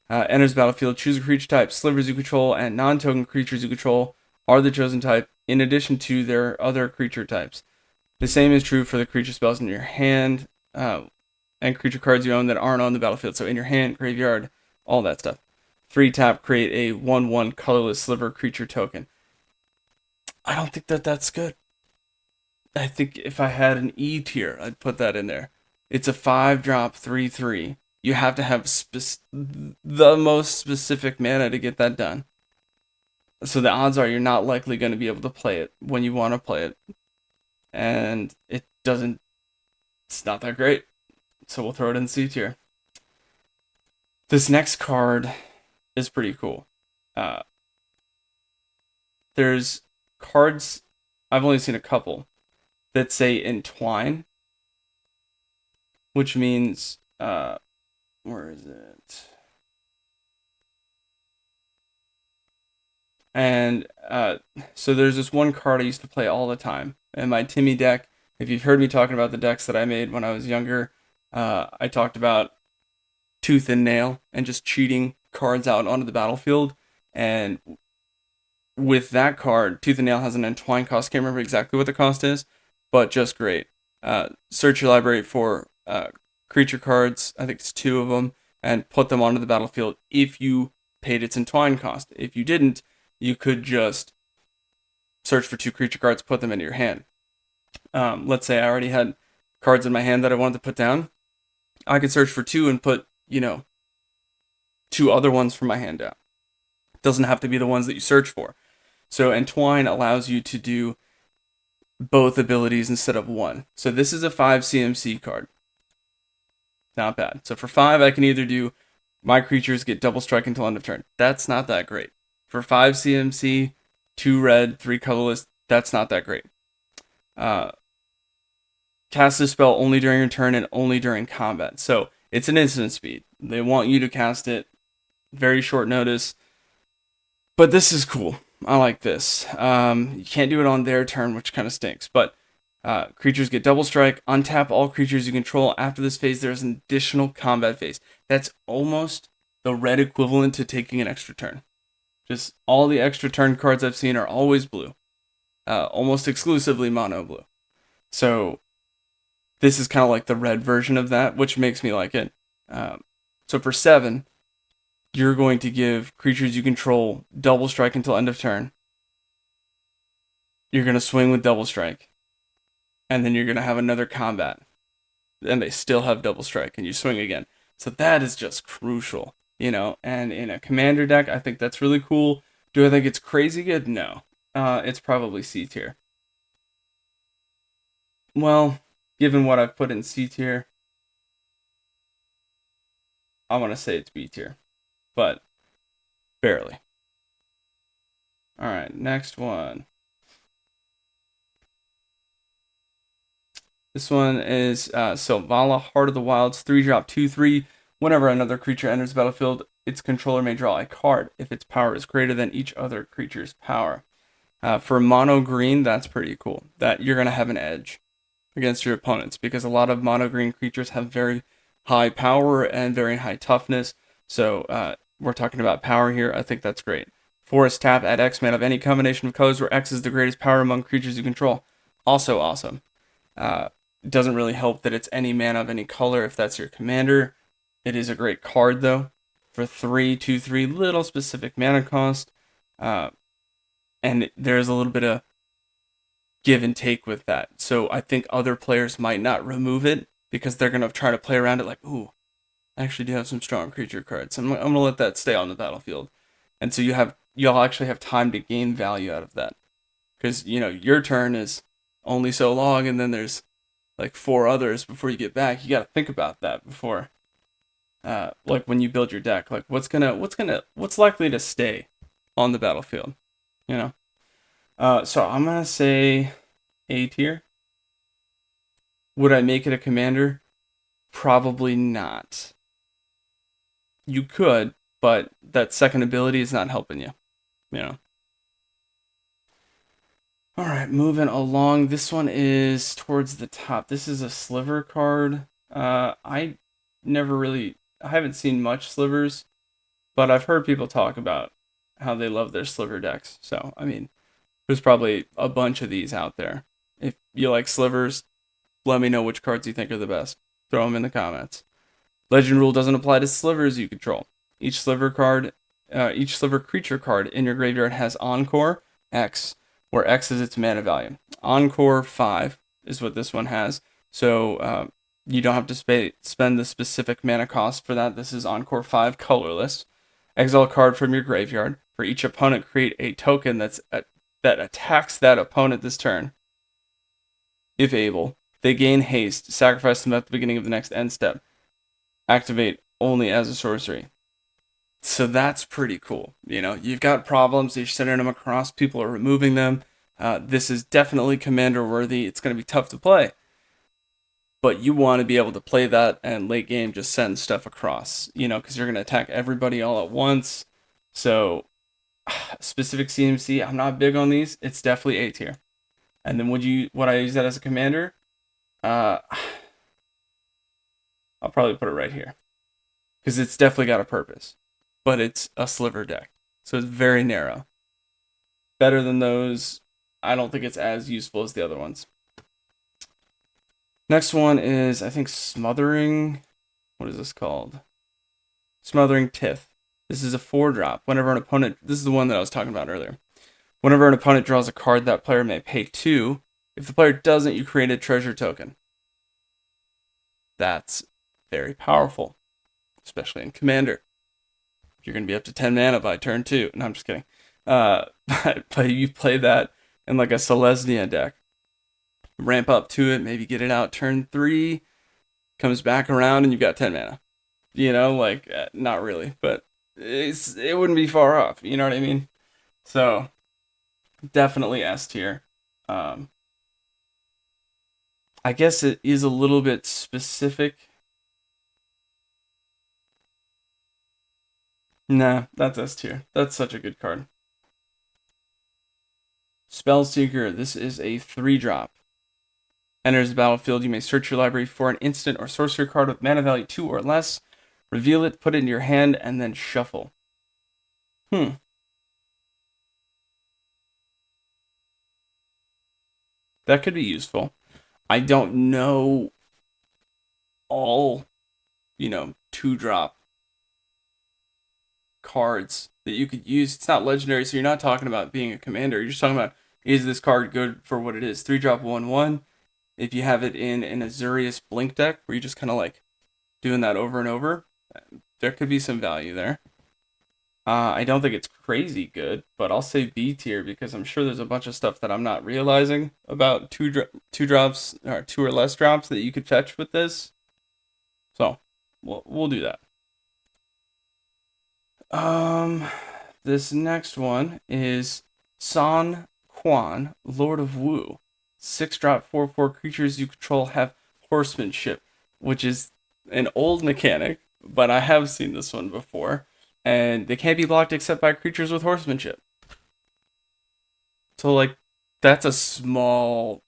Enters the battlefield, choose a creature type. Slivers you control and non-token creatures you control are the chosen type, in addition to their other creature types. The same is true for the creature spells in your hand and creature cards you own that aren't on the battlefield. So in your hand, graveyard, all that stuff. 3-tap, create a 1/1 colorless sliver creature token. I don't think that's good. I think if I had an E tier, I'd put that in there. It's a 5-drop, 3/3. You have to have the most specific mana to get that done. So the odds are you're not likely going to be able to play it when you want to play it. And it's not that great. So we'll throw it in C tier. This next card is pretty cool. There's cards, I've only seen a couple, that say entwine, which means, where is it? And so there's this one card I used to play all the time in my Timmy deck. If you've heard me talking about the decks that I made when I was younger, I talked about Tooth and Nail and just cheating cards out onto the battlefield. And with that card, Tooth and Nail has an entwine cost. Can't remember exactly what the cost is, but just great. Search your library for creature cards, I think it's 2 of them, and put them onto the battlefield if you paid its entwine cost. If you didn't, you could just search for 2 creature cards, put them into your hand. Let's say I already had cards in my hand that I wanted to put down. I could search for 2 and put, 2 other ones from my hand down. It doesn't have to be the ones that you search for. So entwine allows you to do both abilities instead of one. So this is a 5 CMC card. Not bad. So for 5, I can either do my creatures get double strike until end of turn. That's not that great. For 5 CMC, 2 red, 3 colorless, that's not that great. Cast this spell only during your turn and only during combat. So it's an instant speed. They want you to cast it very short notice. But this is cool. I like this. You can't do it on their turn, which kind of stinks. But creatures get double strike. Untap all creatures you control. After this phase, there's an additional combat phase. That's almost the red equivalent to taking an extra turn. Just all the extra turn cards I've seen are always blue. Almost exclusively mono blue. So this is kind of like the red version of that, which makes me like it. So for 7, you're going to give creatures you control double strike until end of turn. You're going to swing with double strike. And then you're going to have another combat. And they still have double strike, and you swing again. So that is just crucial, And in a commander deck, I think that's really cool. Do I think it's crazy good? No. It's probably C tier. Well, given what I've put in C tier, I want to say it's B tier. But barely. Alright, next one. This one is Selvala, Heart of the Wilds, 3-drop, 2/3. Whenever another creature enters the battlefield, its controller may draw a card if its power is greater than each other creature's power. For mono green, that's pretty cool. That you're going to have an edge against your opponents because a lot of mono green creatures have very high power and very high toughness. So we're talking about power here. I think that's great. Forest tap, add X mana of any combination of colors where X is the greatest power among creatures you control. Also awesome. It doesn't really help that it's any mana of any color if that's your commander. It is a great card though. For 3, 2/3, little specific mana cost. And there's a little bit of give and take with that. So I think other players might not remove it because they're going to try to play around it like, ooh, I actually do have some strong creature cards. I'm going to let that stay on the battlefield. And so you'll actually have time to gain value out of that. Because, your turn is only so long and then there's like 4 others before you get back. You got to think about that before like when you build your deck, like what's likely to stay on the battlefield, so I'm gonna say A tier. Would I make it a commander? Probably not. You could, but that second ability is not helping you, All right, moving along. This one is towards the top. This is a sliver card. I haven't seen much slivers, but I've heard people talk about how they love their sliver decks. So, there's probably a bunch of these out there. If you like slivers, let me know which cards you think are the best. Throw them in the comments. Legend rule doesn't apply to slivers you control. Each sliver creature card in your graveyard has Encore X, where X is its mana value. Encore 5 is what this one has. So you don't have to spend the specific mana cost for that. This is Encore 5 colorless. Exile a card from your graveyard. For each opponent, create a token that attacks that opponent this turn. If able, they gain haste. Sacrifice them at the beginning of the next end step. Activate only as a sorcery. So that's pretty cool. You've got problems. You're sending them across. People are removing them. This is definitely commander worthy. It's going to be tough to play. But you want to be able to play that and late game just send stuff across, because you're going to attack everybody all at once. So specific CMC, I'm not big on these. It's definitely A tier. And then would I use that as a commander? I'll probably put it right here because it's definitely got a purpose, but it's a sliver deck. So it's very narrow. Better than those. I don't think it's as useful as the other ones. Next one is, I think, Smothering. What is this called? Smothering Tith. This is a 4-drop. Whenever an opponent... This is the one that I was talking about earlier. Whenever an opponent draws a card, that player may pay 2. If the player doesn't, you create a treasure token. That's very powerful. Especially in Commander. You're going to be up to 10 mana by turn 2. No, I'm just kidding. But you play that in like a Selesnya deck. ramp up to it, maybe get it out turn 3, comes back around, and you've got 10 mana. Like, not really, but it wouldn't be far off. You know what I mean? So, definitely S tier. I guess it is a little bit specific. Nah, that's S tier. That's such a good card. Spellseeker, this is a 3-drop. Enters the battlefield, you may search your library for an instant or sorcery card with mana value 2 or less, reveal it, put it in your hand, and then shuffle. That could be useful. I don't know all, 2-drop cards that you could use. It's not legendary, so you're not talking about being a commander. You're just talking about, is this card good for what it is? 3-drop 1/1. If you have it in an Azurius Blink deck, where you're just kind of like doing that over and over, there could be some value there. I don't think it's crazy good, but I'll say B tier because I'm sure there's a bunch of stuff that I'm not realizing about two drops or 2 or less drops that you could fetch with this. So we'll do that. This next one is San Quan, Lord of Wu. 6-drop 4/4 creatures you control have horsemanship, which is an old mechanic, but I have seen this one before. And they can't be blocked except by creatures with horsemanship. So, like, that's a small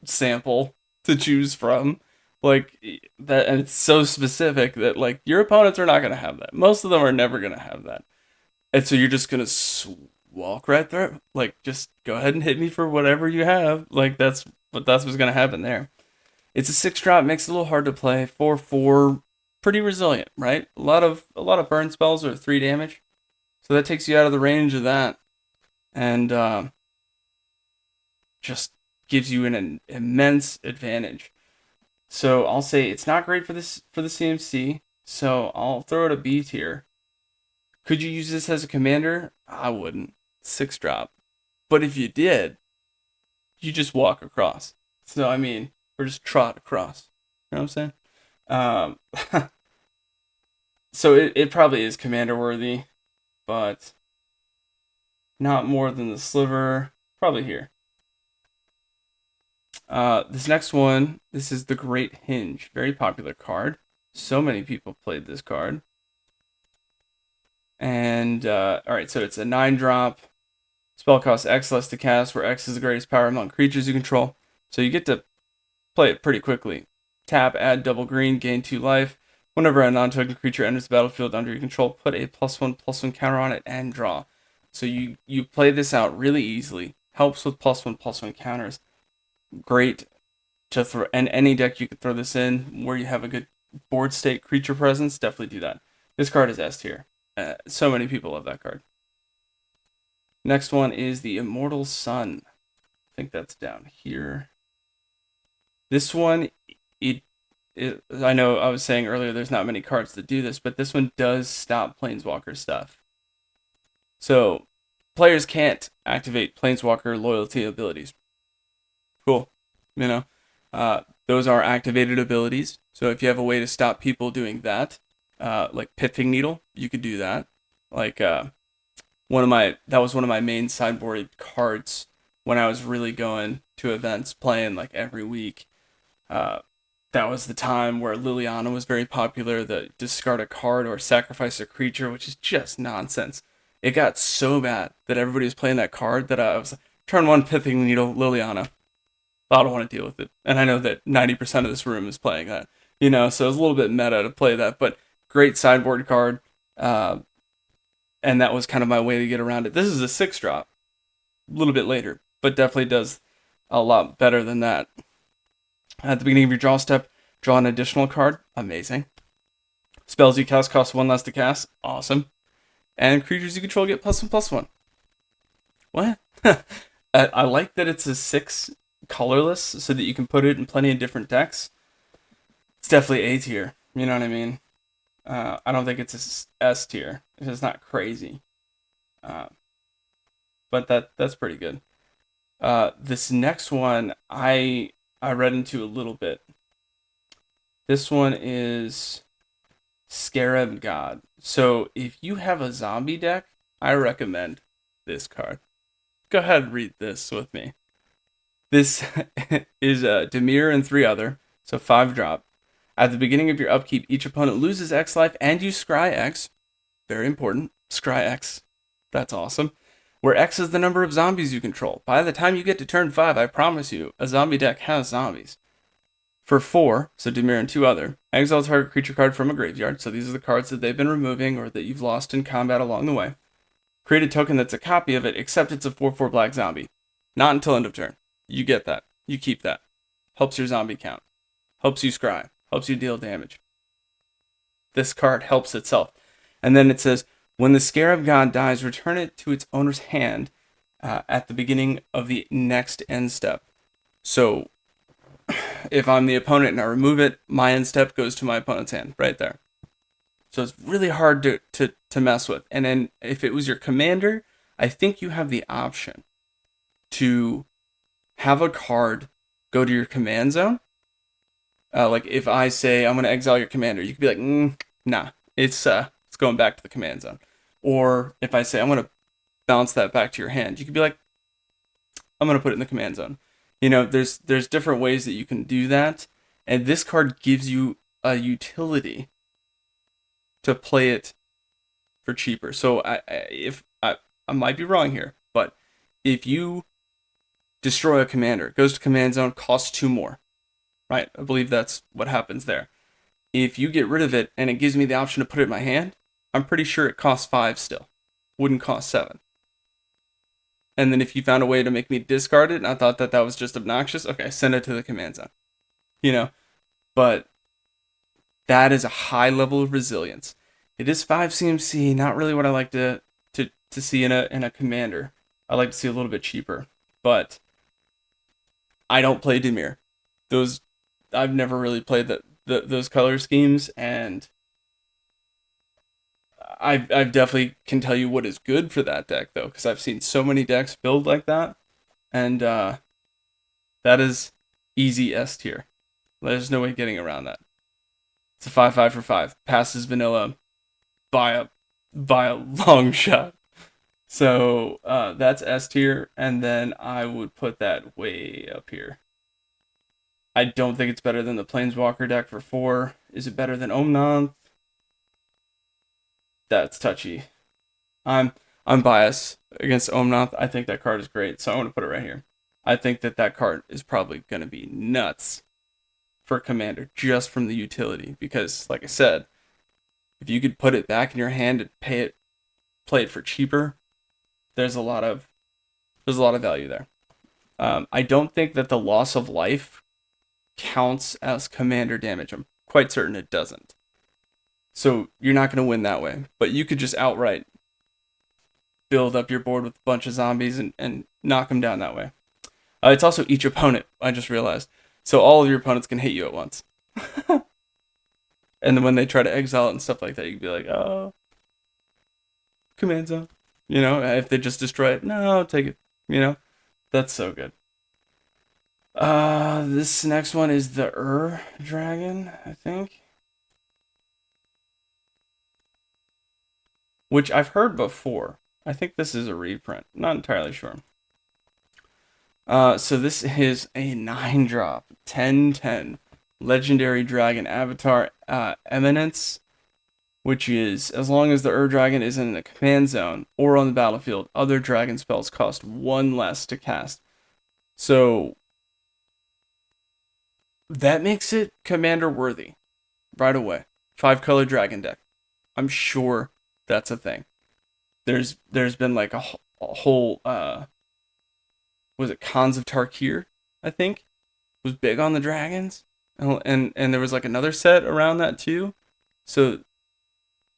sample to choose from. Like, that, and it's so specific that, like, your opponents are not going to have that. Most of them are never going to have that. And so you're just going to walk right through it. Like, just go ahead and hit me for whatever you have. Like, that's what's going to happen there. It's a 6-drop, makes it a little hard to play. 4/4, pretty resilient, right? A lot of burn spells are 3 damage, so that takes you out of the range of that, and just gives you an immense advantage. So I'll say it's not great for the CMC. So I'll throw it a B tier. Could you use this as a commander? I wouldn't. 6-drop, but if you did, you just walk across. So I mean, or just trot across. You know what I'm saying? So it probably is commander worthy, but not more than the sliver. Probably here. This next one, this is the Great Hinge. Very popular card. So many people played this card. And, alright, so it's a 9-drop. Spell costs X less to cast, where X is the greatest power among creatures you control. So you get to play it pretty quickly. Tap, add double green, gain 2 life. Whenever a non-token creature enters the battlefield under your control, put a +1/+1 counter on it and draw. So you play this out really easily. Helps with +1/+1 counters. Great to throw, and any deck you could throw this in where you have a good board state creature presence, definitely do that. This card is S tier. So many people love that card. Next one is the Immortal Sun. I think that's down here. This one, I know I was saying earlier there's not many cards that do this, but this one does stop Planeswalker stuff. So players can't activate Planeswalker loyalty abilities. Cool. Those are activated abilities. So if you have a way to stop people doing that, like Pithing Needle, you could do that. Like that was one of my main sideboard cards when I was really going to events, playing like every week. That was the time where Liliana was very popular, the discard a card or sacrifice a creature, which is just nonsense. It got so bad that everybody was playing that card that I was turn 1 Pithing Needle, Liliana. I don't want to deal with it. And I know that 90% of this room is playing that. So it's a little bit meta to play that, but great sideboard card. And that was kind of my way to get around it. This is a 6-drop. A little bit later, but definitely does a lot better than that. At the beginning of your draw step, draw an additional card. Amazing. Spells you cast cost 1 less to cast. Awesome. And creatures you control get +1/+1. What? I like that it's a 6 colorless so that you can put it in plenty of different decks. It's definitely A tier. You know what I mean? I don't think it's a S tier. It's just not crazy. But that's pretty good. This next one, I I read into a little bit. This one is Scarab God. So if you have a zombie deck, I recommend this card. Go ahead and read this with me. This is Dimir and 3 other, so 5 drop. At the beginning of your upkeep, each opponent loses X life and you scry X. Very important. Scry X. That's awesome. Where X is the number of zombies you control. By the time you get to turn 5, I promise you, a zombie deck has zombies. For 4, so Dimir and 2 other, exile target creature card from a graveyard. So these are the cards that they've been removing or that you've lost in combat along the way. Create a token that's a copy of it, except it's a 4/4 black zombie. Not until end of turn. You get that. You keep that. Helps your zombie count. Helps you scry. Helps you deal damage. This card helps itself. And then it says, when the Scarab God dies, return it to its owner's hand at the beginning of the next end step. So if I'm the opponent and I remove it, my end step goes to my opponent's hand right there. So it's really hard to mess with. And then if it was your commander, I think you have the option to have a card go to your command zone. Like if I say I'm going to exile your commander, you could be like, nah, it's going back to the command zone. Or if I say I'm going to bounce that back to your hand, you could be like, I'm going to put it in the command zone. You know, there's different ways that you can do that. And this card gives you a utility to play it for cheaper. So I might be wrong here, but if you destroy a commander, it goes to command zone, costs 2 more. Right? I believe that's what happens there. If you get rid of it and it gives me the option to put it in my hand, I'm pretty sure it costs 5 still. Wouldn't cost 7. And then if you found a way to make me discard it and I thought that was just obnoxious, okay, send it to the command zone. You know? But that is a high level of resilience. It is 5 CMC, not really what I like to see in a commander. I like to see a little bit cheaper. But I don't play Dimir. I've never really played those color schemes, and I've definitely can tell you what is good for that deck though, because I've seen so many decks build like that, and that is easy S tier. There's no way getting around that. It's a 5/5 for 5. Passes vanilla by a long shot. So that's S tier, and then I would put that way up here. I don't think it's better than the Planeswalker deck for 4. Is it better than Omnath? That's touchy. I'm biased against Omnath. I think that card is great, so I'm going to put it right here. I think that card is probably going to be nuts for Commander, just from the utility. Because, like I said, if you could put it back in your hand and play it for cheaper, there's a lot of value there. I don't think that the loss of life counts as commander damage. I'm quite certain it doesn't. So you're not going to win that way. But you could just outright build up your board with a bunch of zombies and knock them down that way. It's also each opponent, I just realized. So all of your opponents can hit you at once. And then when they try to exile it and stuff like that, you can be like, oh, command zone. You know, if they just destroy it, no, take it. You know, that's so good. This next one is the Dragon, I think. Which I've heard before. I think this is a reprint. Not entirely sure. So this is a 9-drop, 10/10 Legendary Dragon Avatar Eminence, which is, as long as the Dragon is in the command zone or on the battlefield, other dragon spells cost 1 less to cast. So that makes it commander worthy right away. 5-color dragon deck. I'm sure that's a thing. There's been like a whole was it Khans of Tarkir, I think, was big on the dragons, and there was like another set around that too. So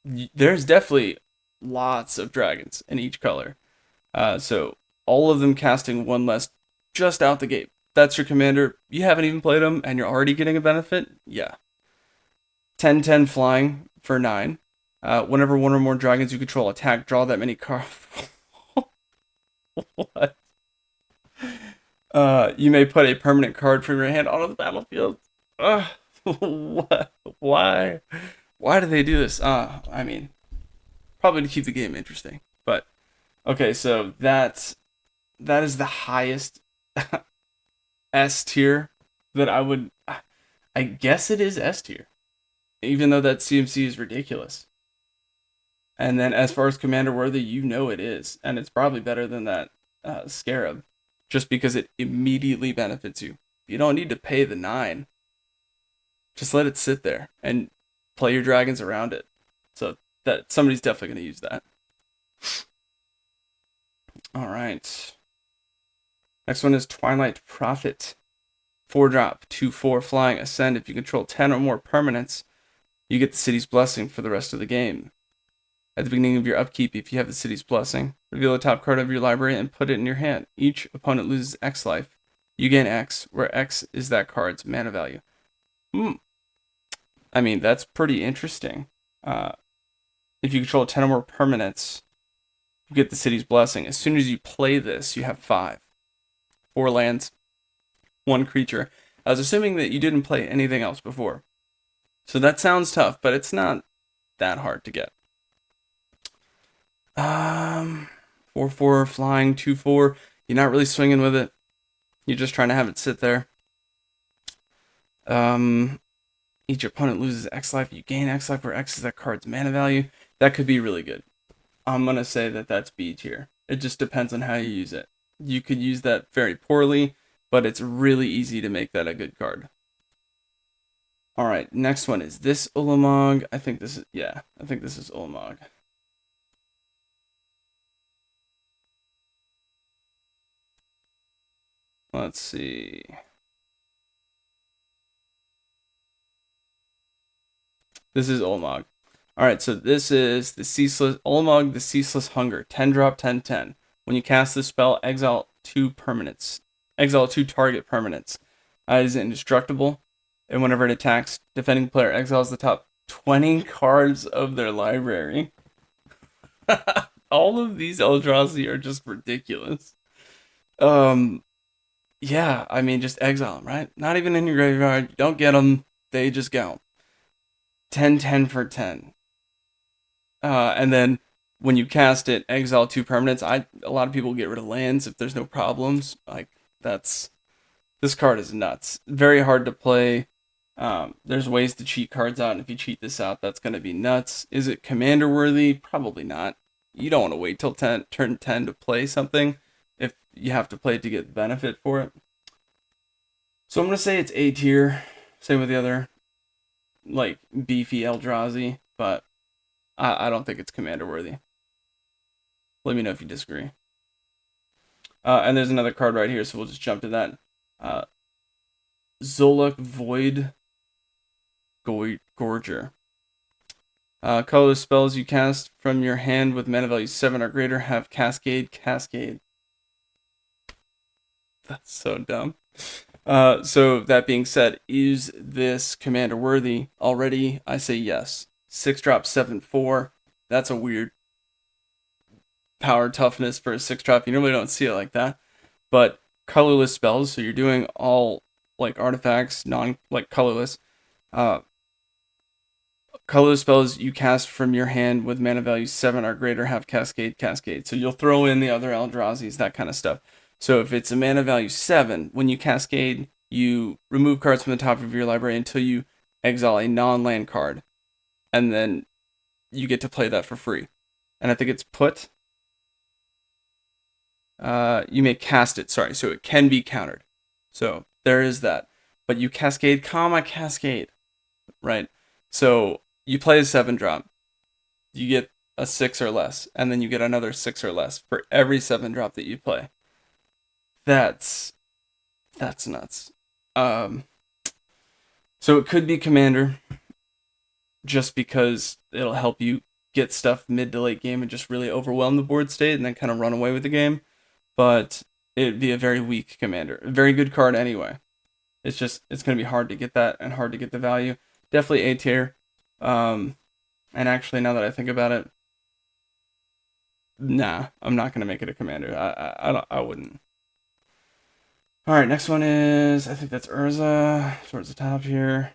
there's definitely lots of dragons in each color. So all of them casting 1 less just out the gate. That's your commander. You haven't even played them and you're already getting a benefit? Yeah. 10/10 flying for 9. Whenever 1 or more dragons you control attack, draw that many cards. What? You may put a permanent card from your hand onto the battlefield. What? Why? Why do they do this? I mean, probably to keep the game interesting. But okay, so that is the highest S tier that I would. I guess it is S tier, even though that CMC is ridiculous. And then as far as commander worthy, you know it is, and it's probably better than that Scarab, just because it immediately benefits you. You don't need to pay the 9. Just let it sit there and play your dragons around it. So that somebody's definitely going to use that. All right. Next one is Twilight Prophet. 4-drop, 2/4 flying, ascend. If you control 10 or more permanents, you get the city's blessing for the rest of the game. At the beginning of your upkeep, if you have the city's blessing, reveal the top card of your library and put it in your hand. Each opponent loses X life. You gain X, where X is that card's mana value. I mean, that's pretty interesting. If you control 10 or more permanents, you get the city's blessing. As soon as you play this, you have 5. 4 lands, 1 creature. I was assuming that you didn't play anything else before. So that sounds tough, but it's not that hard to get. 4/4 flying, 2/4. You're not really swinging with it. You're just trying to have it sit there. Each opponent loses X life. You gain X life, where X is that card's mana value. That could be really good. I'm going to say that that's B tier. It just depends on how you use it. You could use that very poorly, but it's really easy to make that a good card. All right, next one is this Ulamog. I think this is Ulamog. Let's see. This is Ulamog. All right, so this is the Ceaseless Ulamog, the Ceaseless Hunger. 10-drop, 10/10. When you cast this spell, exile 2 permanents. Exile 2 target permanents. It is indestructible, and whenever it attacks, defending player exiles the top 20 cards of their library. All of these Eldrazi are just ridiculous. Yeah, I mean, just exile them, right? Not even in your graveyard. You don't get them. They just go. 10/10 for 10. And then when you cast it, exile 2 permanents. A lot of people get rid of lands if there's no problems. Like, this card is nuts. Very hard to play. There's ways to cheat cards out, and if you cheat this out, that's going to be nuts. Is it commander worthy? Probably not. You don't want to wait till turn 10 to play something if you have to play it to get benefit for it. So I'm going to say it's A tier. Same with the other, like, beefy Eldrazi, but I don't think it's commander worthy. Let me know if you disagree. And there's another card right here, so we'll just jump to that. Zolok Void Gorger. Colorless spells you cast from your hand with mana value 7 or greater have Cascade. That's so dumb. So that being said, is this commander worthy already? I say yes. 6-drop, 7/4. That's a weird power toughness for a 6-drop. You normally don't see it like that. But colorless spells, so you're doing all like artifacts, like colorless. Colorless spells you cast from your hand with mana value 7 or greater have Cascade. So you'll throw in the other Eldrazi's, that kind of stuff. So if it's a mana value 7, when you Cascade, you remove cards from the top of your library until you exile a non-land card. And then you get to play that for free. And I think it's put. You may cast it, sorry, so it can be countered. So there is that. But you Cascade, right? So you play a 7-drop. You get a 6 or less, and then you get another 6 or less for every 7-drop that you play. That's nuts. So it could be commander, just because it'll help you get stuff mid to late game and just really overwhelm the board state and then kind of run away with the game. But it'd be a very weak commander. A very good card anyway. It's going to be hard to get that and hard to get the value. Definitely A tier. And actually, now that I think about it, nah, I'm not going to make it a commander. I wouldn't. All right, next one is, I think that's Urza towards the top here.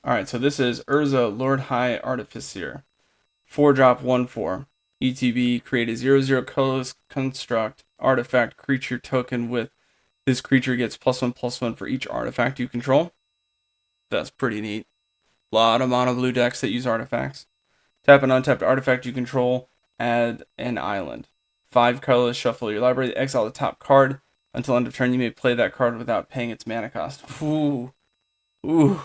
All right, so this is Urza, Lord High Artificer. 4-drop, 1/4. ETB, create a 0/0 colorless construct artifact creature token with this creature gets +1/+1 for each artifact you control. That's pretty neat. A lot of mono blue decks that use artifacts. Tap an untapped artifact you control, add an island. 5 colorless, shuffle your library, exile the top card. Until end of turn, you may play that card without paying its mana cost. Ooh. Ooh.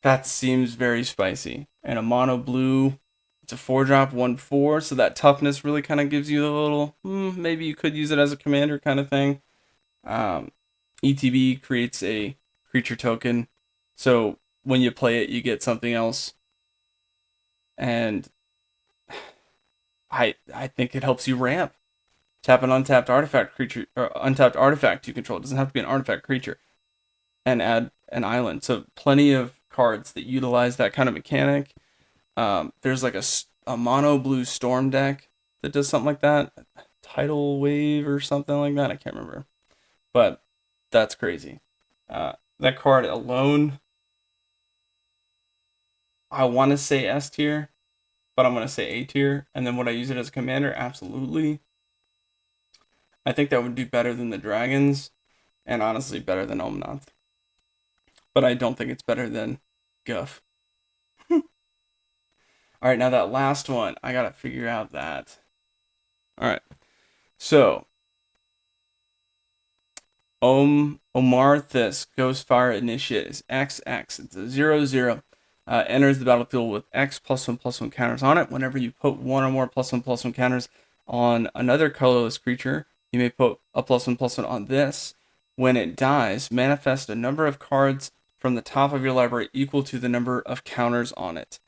That seems very spicy. And a mono blue, it's a 4-drop, 1/4, so that toughness really kind of gives you a little, maybe you could use it as a commander kind of thing. ETB creates a creature token, so when you play it, you get something else. And I think it helps you ramp. Tap an untapped artifact creature, or untapped artifact you control. It doesn't have to be an artifact creature. And add an island. So plenty of cards that utilize that kind of mechanic. There's like a mono blue storm deck that does something like that. Tidal Wave or something like that. I can't remember. But that's crazy. That card alone, I want to say S tier, but I'm going to say A tier. And then would I use it as a commander? Absolutely. I think that would do better than the Dragons, and honestly better than Omnath. But I don't think it's better than Guff. All right, now that last one, I gotta figure out that. All right, so Omarthus Ghostfire Initiate is XX. It's a 0/0. Enters the battlefield with X +1/+1 counters on it. Whenever you put one or more +1/+1 counters on another colorless creature, you may put a +1/+1 on this. When it dies, manifest a number of cards from the top of your library equal to the number of counters on it.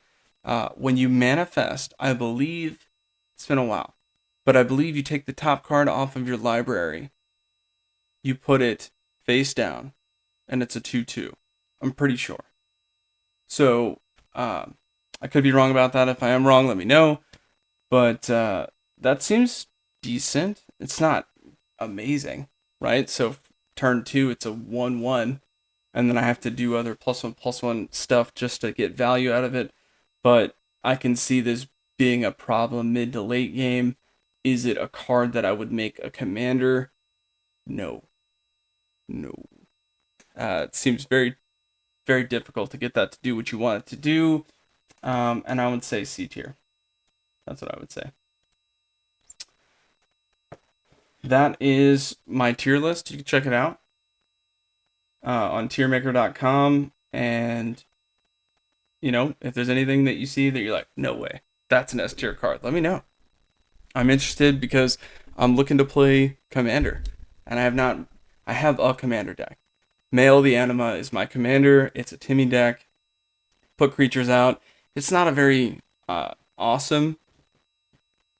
When you manifest, I believe, it's been a while, but I believe you take the top card off of your library, you put it face down, and it's a 2/2. I'm pretty sure. So, I could be wrong about that. If I am wrong, let me know. But that seems decent. It's not amazing, right? So, turn 2, it's a 1/1. And then I have to do other +1/+1 stuff just to get value out of it. But I can see this being a problem mid to late game. Is it a card that I would make a commander? No. It seems very, very difficult to get that to do what you want it to do. And I would say C tier. That's what I would say. That is my tier list. You can check it out on tiermaker.com. And if there's anything that you see that you're like, no way, that's an S tier card, let me know. I'm interested because I'm looking to play Commander, and I have a Commander deck. Mail the Anima is my Commander. It's a Timmy deck. Put creatures out. It's not a very awesome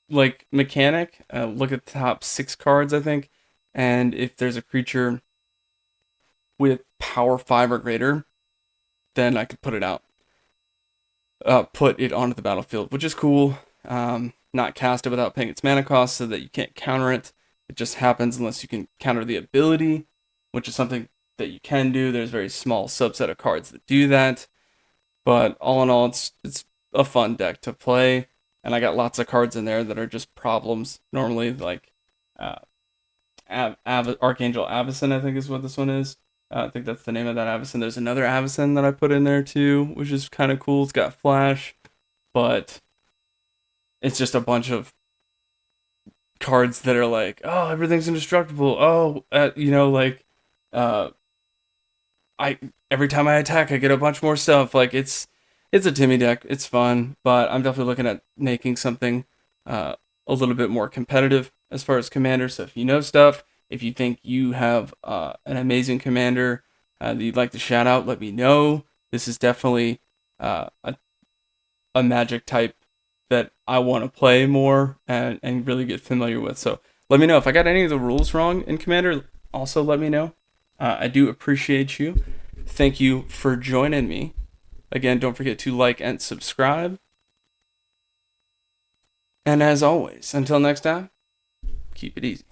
mechanic. Look at the top 6 cards, I think, and if there's a creature with power 5 or greater, then I could put it out. Put it onto the battlefield, which is cool. Not cast it without paying its mana cost so that you can't counter it. It just happens unless you can counter the ability, which is something that you can do. There's a very small subset of cards that do that. But all in all, it's a fun deck to play. And I got lots of cards in there that are just problems. Normally, like Archangel Avacyn, I think is what this one is. I think that's the name of that Avacyn. There's another Avacyn that I put in there too, which is kind of cool. It's got flash, but it's just a bunch of cards that are like, oh, everything's indestructible. Oh, every time I attack, I get a bunch more stuff. Like it's a Timmy deck. It's fun, but I'm definitely looking at making something a little bit more competitive as far as commander. So if you know stuff, if you think you have an amazing commander that you'd like to shout out, let me know. This is definitely a magic type that I want to play more and really get familiar with. So let me know if I got any of the rules wrong in Commander. Also, let me know. I do appreciate you. Thank you for joining me. Again, don't forget to like and subscribe. And as always, until next time, keep it easy.